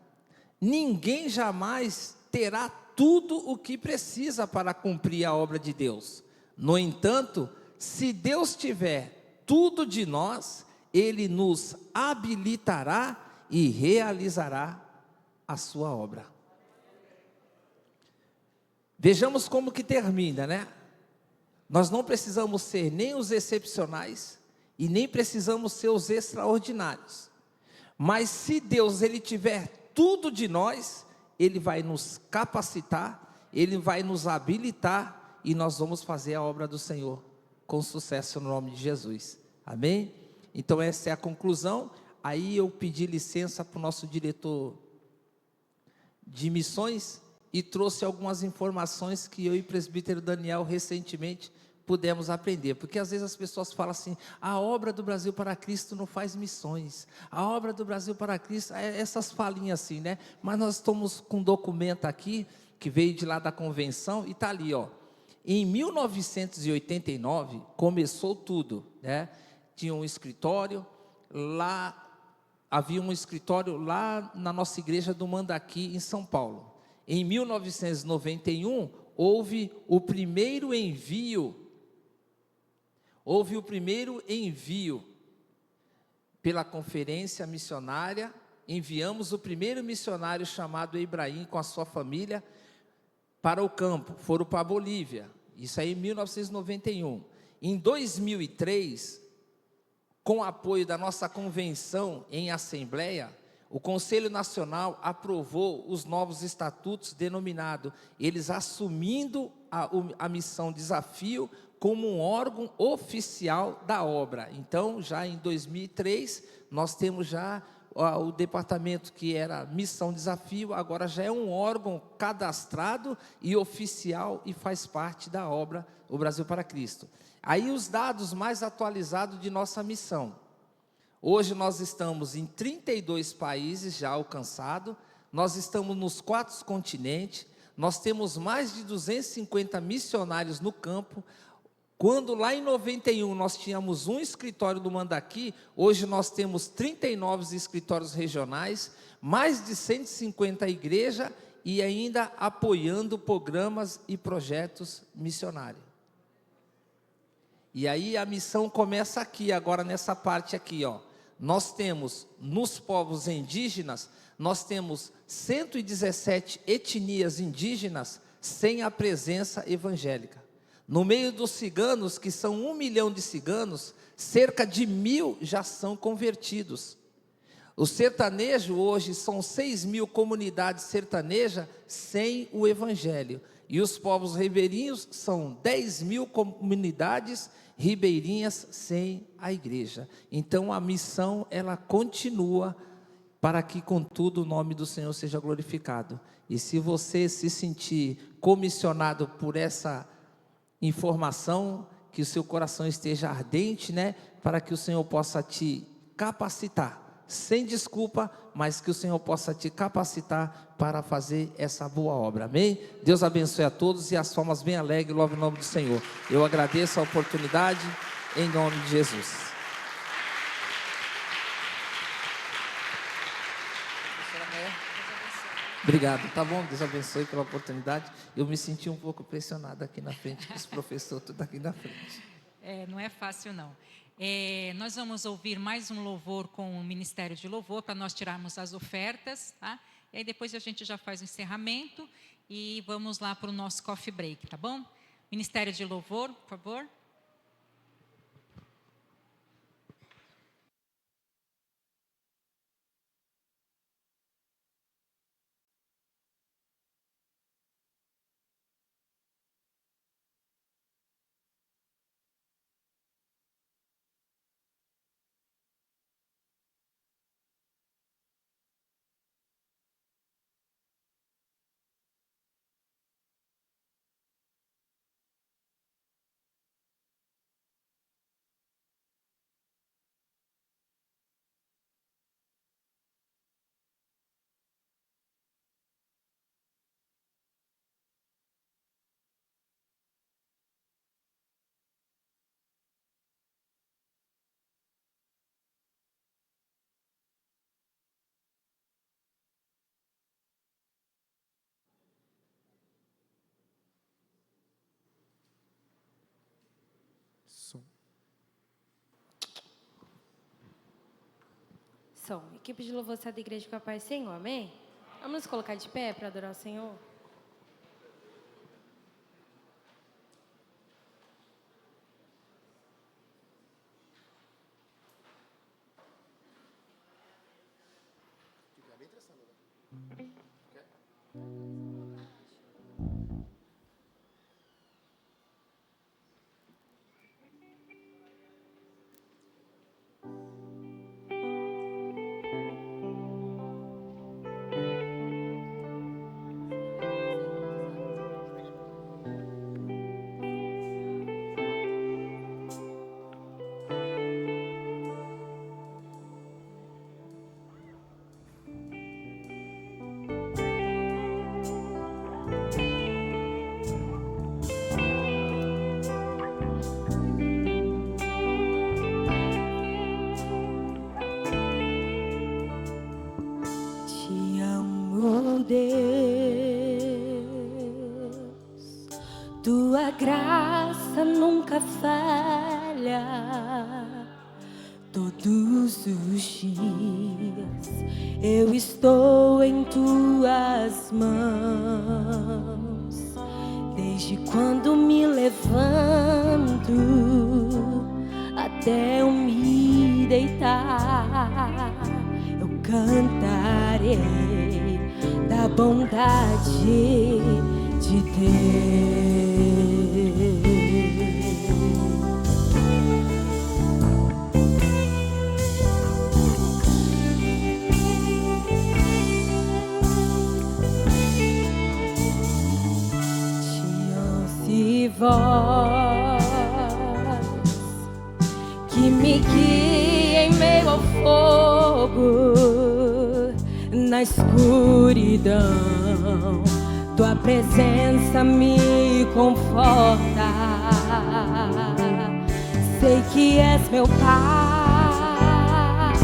Ninguém jamais terá tudo o que precisa para cumprir a obra de Deus. No entanto, se Deus tiver tudo de nós, Ele nos habilitará e realizará a sua obra. Vejamos como que termina, né? Nós não precisamos ser nem os excepcionais e nem precisamos ser os extraordinários. Mas se Deus ele tiver tudo de nós, Ele vai nos capacitar, Ele vai nos habilitar e nós vamos fazer a obra do Senhor com sucesso no nome de Jesus. Amém? Então essa é a conclusão. Aí eu pedi licença para o nosso diretor de missões e trouxe algumas informações que eu e o presbítero Daniel recentemente pudemos aprender, porque às vezes as pessoas falam assim, a obra do Brasil para Cristo não faz missões, a obra do Brasil para Cristo, essas falinhas assim, né? Mas nós estamos com um documento aqui, que veio de lá da convenção, e está ali, ó. Em 1989, começou tudo, né? Tinha um escritório, lá, havia um escritório lá na nossa igreja do Mandaqui, em São Paulo. Em 1991, houve o primeiro envio pela conferência missionária. Enviamos o primeiro missionário chamado Ibrahim com a sua família para o campo, foram para a Bolívia, isso aí em 1991. Em 2003, com o apoio da nossa convenção em assembleia, o Conselho Nacional aprovou os novos estatutos denominado, eles assumindo a missão Desafio como um órgão oficial da obra. Então, já em 2003, nós temos já o departamento que era Missão Desafio, agora já é um órgão cadastrado e oficial e faz parte da obra O Brasil para Cristo. Aí os dados mais atualizados de nossa missão. Hoje nós estamos em 32 países já alcançados, nós estamos nos 4 continentes, nós temos mais de 250 missionários no campo. Quando lá em 91 nós tínhamos um escritório do Mandaqui, hoje nós temos 39 escritórios regionais, mais de 150 igrejas e ainda apoiando programas e projetos missionários. E aí a missão começa aqui, agora nessa parte aqui, ó. Nós temos nos povos indígenas, nós temos 117 etnias indígenas sem a presença evangélica. No meio dos ciganos, que são 1 milhão de ciganos, cerca de 1.000 já são convertidos. O sertanejo hoje são 6.000 comunidades sertanejas sem o evangelho. E os povos ribeirinhos são 10.000 comunidades ribeirinhas sem a igreja. Então a missão ela continua para que contudo o nome do Senhor seja glorificado. E se você se sentir comissionado por essa informação, que o seu coração esteja ardente, né, para que o Senhor possa te capacitar, sem desculpa, mas que o Senhor possa te capacitar para fazer essa boa obra, amém? Deus abençoe a todos e as formas bem alegres, louve o nome do Senhor. Eu agradeço a oportunidade, em nome de Jesus. Obrigado, tá bom? Deus abençoe pela oportunidade. Eu me senti um pouco pressionado aqui na frente, com os professores tudo aqui na frente. Não é fácil não. Nós vamos ouvir mais um louvor com o Ministério de Louvor, para nós tirarmos as ofertas, tá? E aí depois a gente já faz o encerramento e vamos lá para o nosso coffee break, tá bom? Ministério de Louvor, por favor. Som. Equipe de louvor da igreja com a paz, Senhor, amém? Vamos nos colocar de pé para adorar o Senhor? Te amo, Deus, tua graça nunca falha. Todos os dias eu estou em tuas mãos. Desde quando me levanto até eu me deitar, eu cantarei da bondade de Deus. Te voz que me guia em meio ao fogo, na escuridão, tua presença me conforta. Sei que és meu Pai,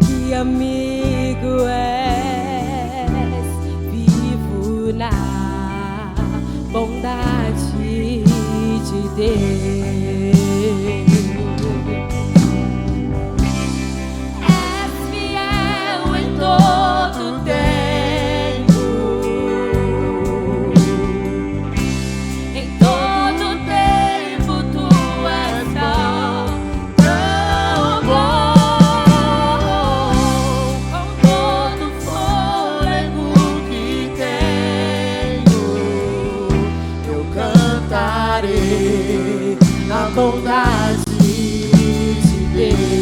que amigo és, vivo na bondade de Deus. És fiel em todo tempo, em todo tempo tu és tão bom. Com todo fôlego que tenho, eu cantarei na bondade de Deus.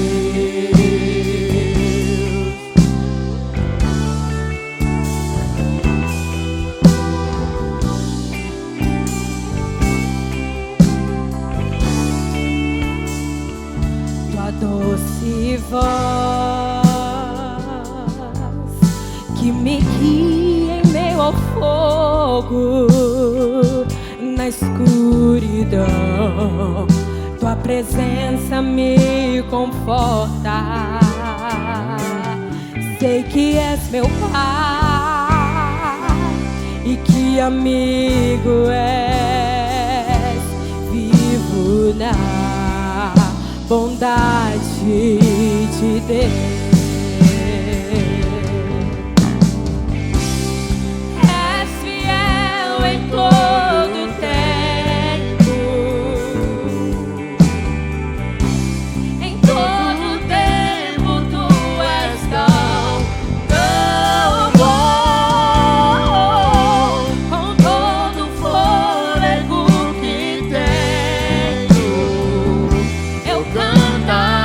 Tua doce voz que me guia em meio ao fogo, na escuridão, tua presença me conforta. Sei que és meu Pai e que amigo és, vivo na bondade de Deus. És fiel em todo tempo, em todo tempo tu és tão bom. Com todo fôlego que tenho, eu cantarei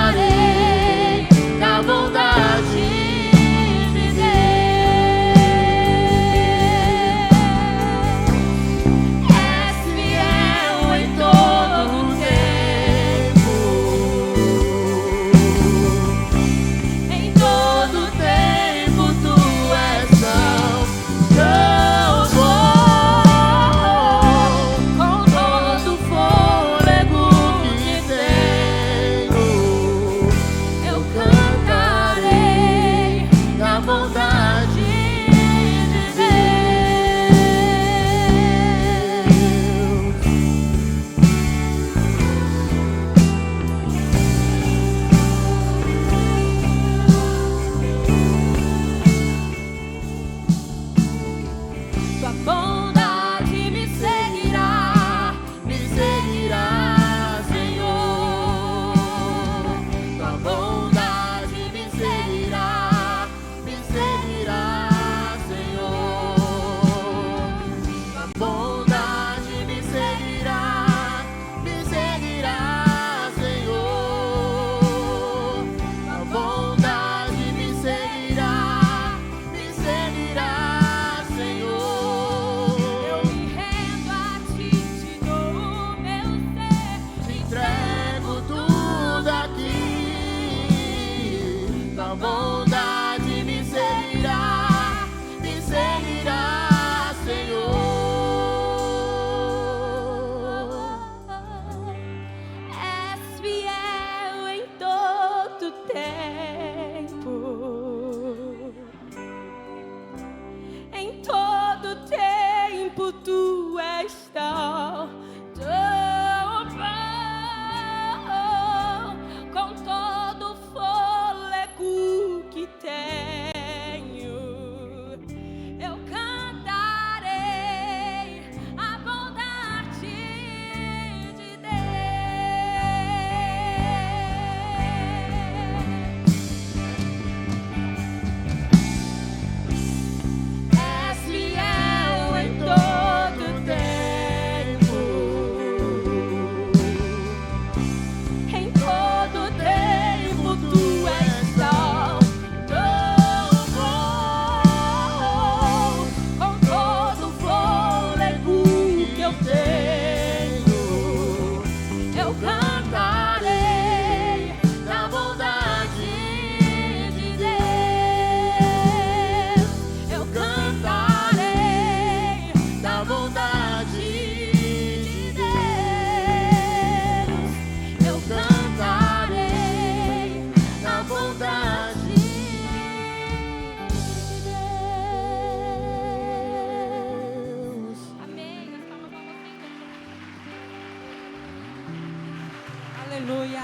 Aleluia.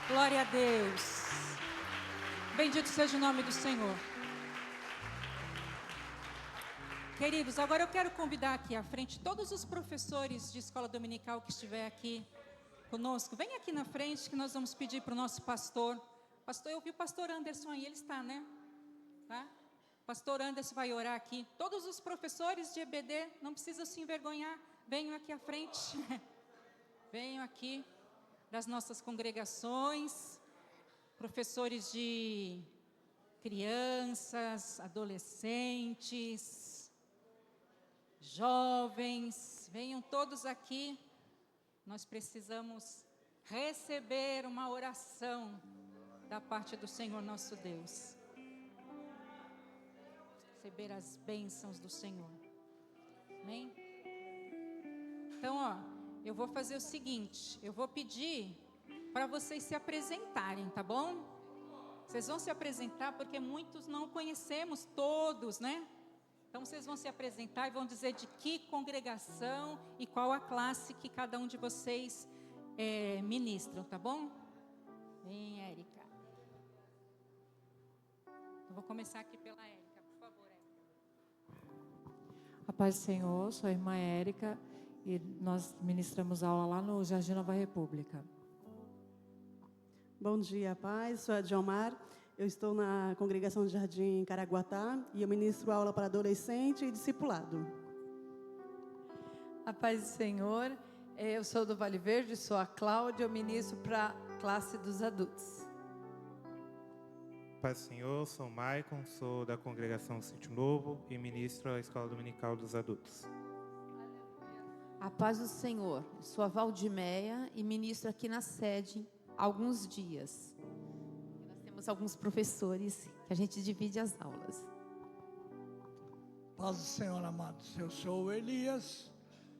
Glória a Deus. Bendito seja o nome do Senhor. Queridos, agora eu quero convidar aqui à frente todos os professores de escola dominical que estiver aqui conosco. Vem aqui na frente que nós vamos pedir para o nosso pastor. Pastor, eu vi o pastor Anderson aí, ele está, né? Tá? Pastor Anderson vai orar aqui. Todos os professores de EBD, não precisam se envergonhar, venham aqui à frente. Venham aqui das nossas congregações, professores de crianças, adolescentes, jovens, venham todos aqui. Nós precisamos receber uma oração da parte do Senhor nosso Deus. Receber as bênçãos do Senhor. Amém? Então, eu vou fazer o seguinte, eu vou pedir para vocês se apresentarem, tá bom? Vocês vão se apresentar porque muitos não conhecemos todos, né? Então vocês vão se apresentar e vão dizer de que congregação e qual a classe que cada um de vocês ministram, tá bom? Vem, Érica. Eu vou começar aqui pela Érica, por favor, Érica. A paz do Senhor, sou a irmã Érica e nós ministramos aula lá no Jardim Nova República. Bom dia, paz. Sou a Diomar. Eu estou na congregação do Jardim Caraguatá e eu ministro aula para adolescente e discipulado. A paz do Senhor. Eu sou do Vale Verde, sou a Cláudia, eu ministro para a classe dos adultos. Paz do Senhor, sou o Maicon, sou da congregação Sítio Novo e ministro a Escola Dominical dos Adultos. A paz do Senhor. Sou a Valdimeia e ministro aqui na sede há alguns dias. Nós temos alguns professores que a gente divide as aulas. Paz do Senhor, amados. Eu sou o Elias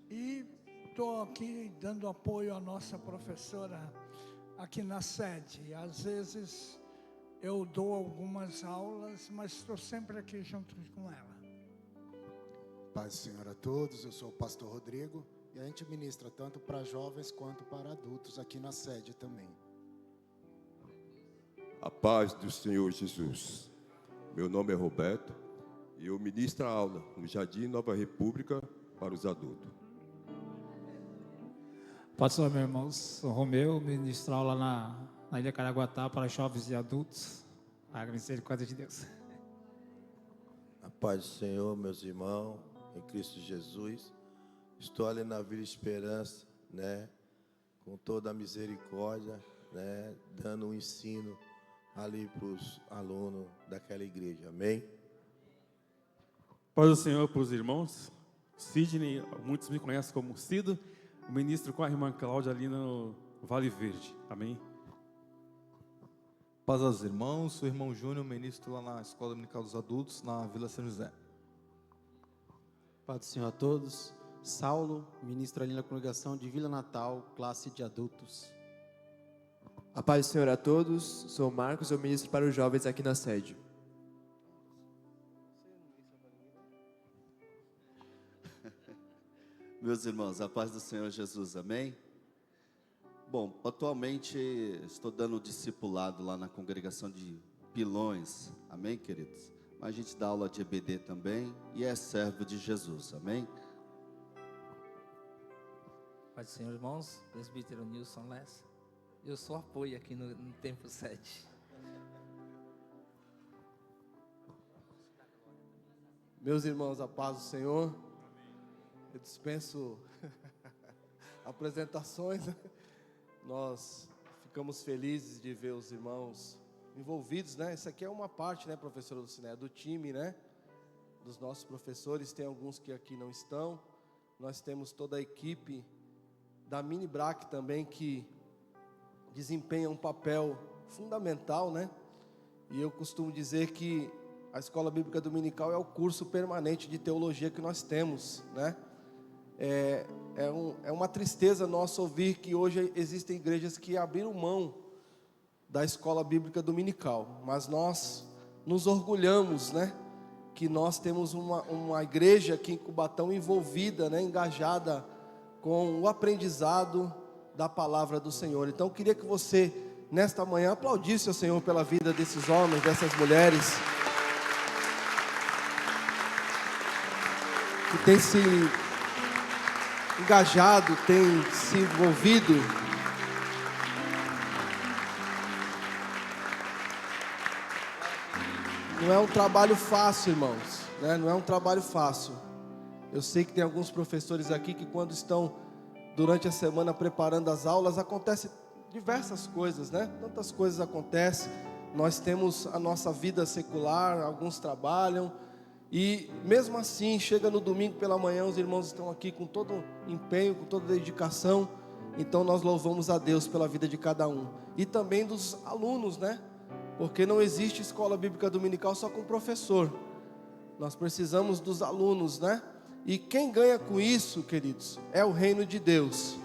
e estou aqui dando apoio à nossa professora aqui na sede. Às vezes eu dou algumas aulas, mas estou sempre aqui junto com ela. Paz do Senhor a todos, eu sou o pastor Rodrigo e a gente ministra tanto para jovens quanto para adultos aqui na sede também. A paz do Senhor Jesus. Meu nome é Roberto e eu ministro a aula no Jardim Nova República para os adultos. Pastor, meu irmão, sou Romeu, ministro aula na Ilha Caraguatá para jovens e adultos. A misericórdia de Deus. A paz do Senhor, meus irmãos, em Cristo Jesus. Estou ali na Vila Esperança, né, com toda a misericórdia, né, dando um ensino ali para os alunos daquela igreja. Amém? Paz do Senhor para os irmãos. Sidney, muitos me conhecem como Cido. Ministro com a irmã Cláudia ali no Vale Verde. Amém? Paz aos irmãos, sou o irmão Júnior, ministro lá na Escola Dominical dos Adultos, na Vila São José. Paz do Senhor a todos. Saulo, ministro ali na congregação de Vila Natal, classe de adultos. A paz do Senhor a todos, sou o Marcos, eu ministro para os jovens aqui na sede. Meus irmãos, a paz do Senhor Jesus, amém? Bom, atualmente estou dando discipulado lá na congregação de Pilões, amém, queridos? Mas a gente dá aula de EBD também e é servo de Jesus, amém? Paz do Senhor, irmãos, presbítero Nilson Lessa. Eu sou apoio aqui no Templo 7. Meus irmãos, a paz do Senhor. Eu dispenso apresentações. Nós ficamos felizes de ver os irmãos envolvidos, né? Isso aqui é uma parte, né, professora Luciné, do time, né? Dos nossos professores. Tem alguns que aqui não estão. Nós temos toda a equipe da Mini Brac também, que desempenha um papel fundamental, né? E eu costumo dizer que a Escola Bíblica Dominical é o curso permanente de teologia que nós temos, né? É uma tristeza nossa ouvir que hoje existem igrejas que abriram mão da Escola Bíblica Dominical, mas nós nos orgulhamos, né? Que nós temos uma igreja aqui em Cubatão envolvida, né? Engajada com o aprendizado da palavra do Senhor. Então eu queria que você, nesta manhã, aplaudisse o Senhor pela vida desses homens, dessas mulheres, que têm se engajado, têm se envolvido. Não é um trabalho fácil, irmãos, né? Não é um trabalho fácil. Eu sei que tem alguns professores aqui que quando estão durante a semana preparando as aulas, acontecem diversas coisas, né? Tantas coisas acontecem. Nós temos a nossa vida secular, alguns trabalham, e mesmo assim, chega no domingo pela manhã, os irmãos estão aqui com todo empenho, com toda dedicação. Então nós louvamos a Deus pela vida de cada um. E também dos alunos, né? Porque não existe escola bíblica dominical só com professor. Nós precisamos dos alunos, né? E quem ganha com isso, queridos, é o reino de Deus.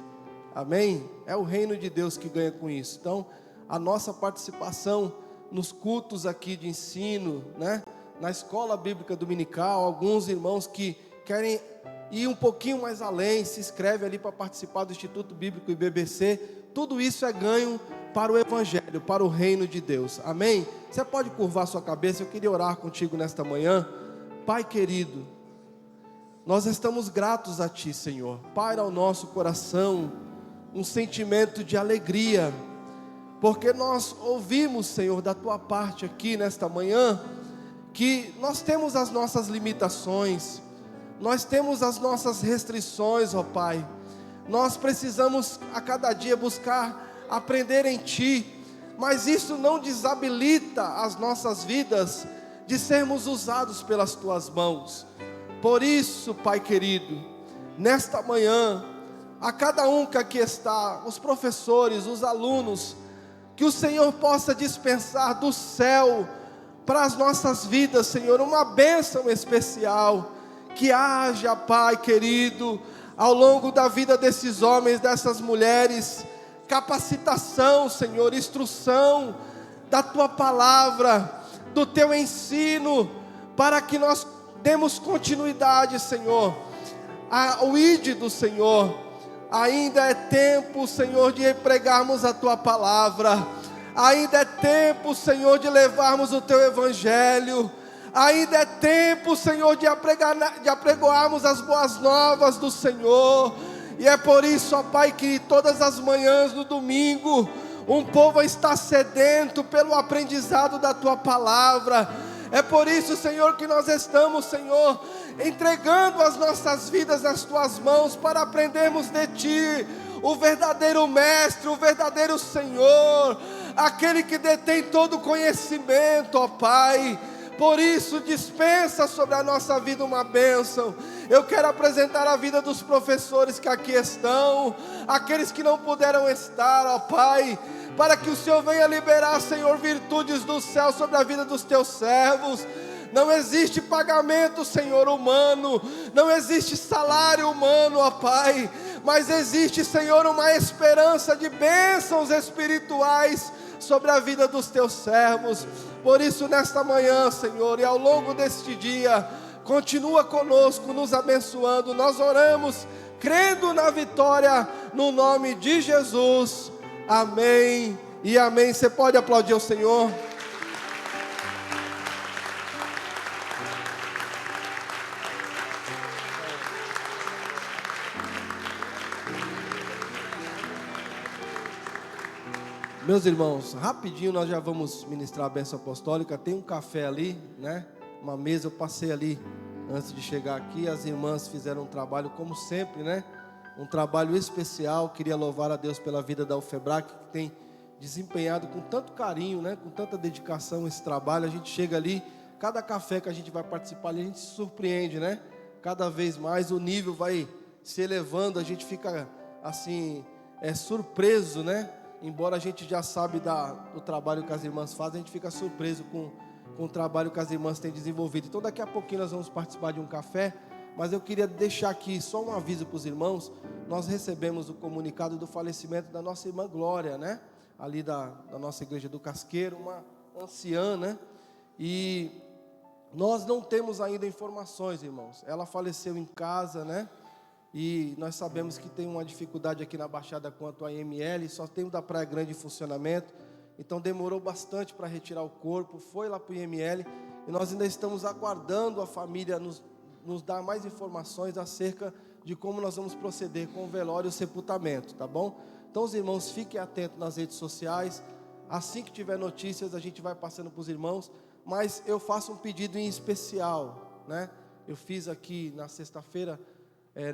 Amém? É o reino de Deus que ganha com isso. Então, a nossa participação nos cultos aqui de ensino, né? Na escola bíblica dominical, alguns irmãos que querem ir um pouquinho mais além, se inscrevem ali para participar do Instituto Bíblico IBBC. Tudo isso é ganho para o Evangelho, para o reino de Deus. Amém? Você pode curvar sua cabeça, eu queria orar contigo nesta manhã. Pai querido, nós estamos gratos a Ti, Senhor. Paira ao nosso coração um sentimento de alegria, porque nós ouvimos, Senhor, da Tua parte aqui nesta manhã, que nós temos as nossas limitações, nós temos as nossas restrições, ó Pai. Nós precisamos a cada dia buscar aprender em Ti, mas isso não desabilita as nossas vidas de sermos usados pelas Tuas mãos. Por isso, Pai querido, nesta manhã, a cada um que aqui está, os professores, os alunos, que o Senhor possa dispensar do céu para as nossas vidas, Senhor, uma bênção especial, que haja, Pai querido, ao longo da vida desses homens, dessas mulheres, capacitação, Senhor, instrução da Tua palavra, do Teu ensino, para que nós demos continuidade, Senhor, ao ID do Senhor. Ainda é tempo, Senhor, de pregarmos a Tua palavra. Ainda é tempo, Senhor, de levarmos o Teu Evangelho. Ainda é tempo, Senhor, de apregoarmos as boas novas do Senhor. E é por isso, ó Pai, que todas as manhãs no domingo, um povo está sedento pelo aprendizado da Tua palavra. É por isso, Senhor, que nós estamos, Senhor, entregando as nossas vidas nas Tuas mãos para aprendermos de Ti, o verdadeiro Mestre, o verdadeiro Senhor, aquele que detém todo o conhecimento, ó Pai. Por isso, dispensa sobre a nossa vida uma bênção. Eu quero apresentar a vida dos professores que aqui estão, aqueles que não puderam estar, ó Pai, para que o Senhor venha liberar, Senhor, virtudes do céu sobre a vida dos Teus servos. Não existe pagamento, Senhor, humano, não existe salário humano, ó Pai, mas existe, Senhor, uma esperança de bênçãos espirituais sobre a vida dos Teus servos. Por isso, nesta manhã, Senhor, e ao longo deste dia, continua conosco, nos abençoando. Nós oramos, crendo na vitória, no nome de Jesus. Amém e amém. Você pode aplaudir o Senhor? Meus irmãos, rapidinho nós já vamos ministrar a bênção apostólica. Tem um café ali, né? Uma mesa, eu passei ali antes de chegar aqui. As irmãs fizeram um trabalho, como sempre, né? Um trabalho especial. Queria louvar a Deus pela vida da UFEBRAC, que tem desempenhado com tanto carinho, né? Com tanta dedicação esse trabalho. A gente chega ali, cada café que a gente vai participar ali, a gente se surpreende, né? Cada vez mais o nível vai se elevando, a gente fica assim, surpreso, né? Embora a gente já sabe do trabalho que as irmãs fazem, a gente fica surpreso com o trabalho que as irmãs têm desenvolvido. Então daqui a pouquinho nós vamos participar de um café, mas eu queria deixar aqui só um aviso para os irmãos. Nós recebemos o comunicado do falecimento da nossa irmã Glória, né? Ali da nossa igreja do Casqueiro, uma anciã, né? E nós não temos ainda informações, irmãos. Ela faleceu em casa, né? E nós sabemos que tem uma dificuldade aqui na Baixada quanto à IML, só tem o da Praia Grande em funcionamento. Então demorou bastante para retirar o corpo, foi lá para o IML. E nós ainda estamos aguardando a família nos dar mais informações acerca de como nós vamos proceder com o velório e o sepultamento, tá bom? Então os irmãos fiquem atentos nas redes sociais. Assim que tiver notícias, a gente vai passando para os irmãos. Mas eu faço um pedido em especial, né? Eu fiz aqui na sexta-feira,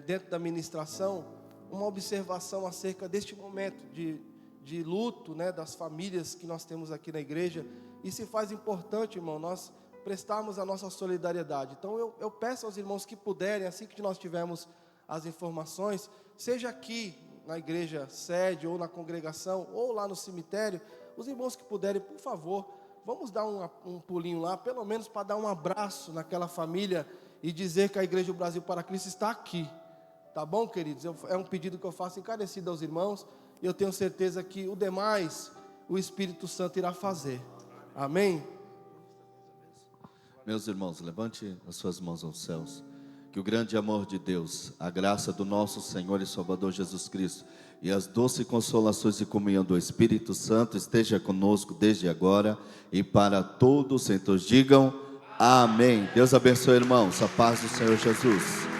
dentro da ministração, uma observação acerca deste momento de luto, né, das famílias que nós temos aqui na igreja. E se faz importante, irmão, nós prestarmos a nossa solidariedade. Então eu peço aos irmãos que puderem, assim que nós tivermos as informações, seja aqui na igreja sede, ou na congregação, ou lá no cemitério, os irmãos que puderem, por favor, vamos dar um pulinho lá, pelo menos para dar um abraço naquela família e dizer que a Igreja do Brasil para Cristo está aqui. Tá bom, queridos? É um pedido que eu faço encarecido aos irmãos, e eu tenho certeza que o demais, o Espírito Santo irá fazer. Amém? Meus irmãos, levante as suas mãos aos céus. Que o grande amor de Deus, a graça do nosso Senhor e Salvador Jesus Cristo e as doces consolações e comunhão do Espírito Santo esteja conosco desde agora e para todos. Então digam amém. Deus abençoe, irmãos. A paz do Senhor Jesus.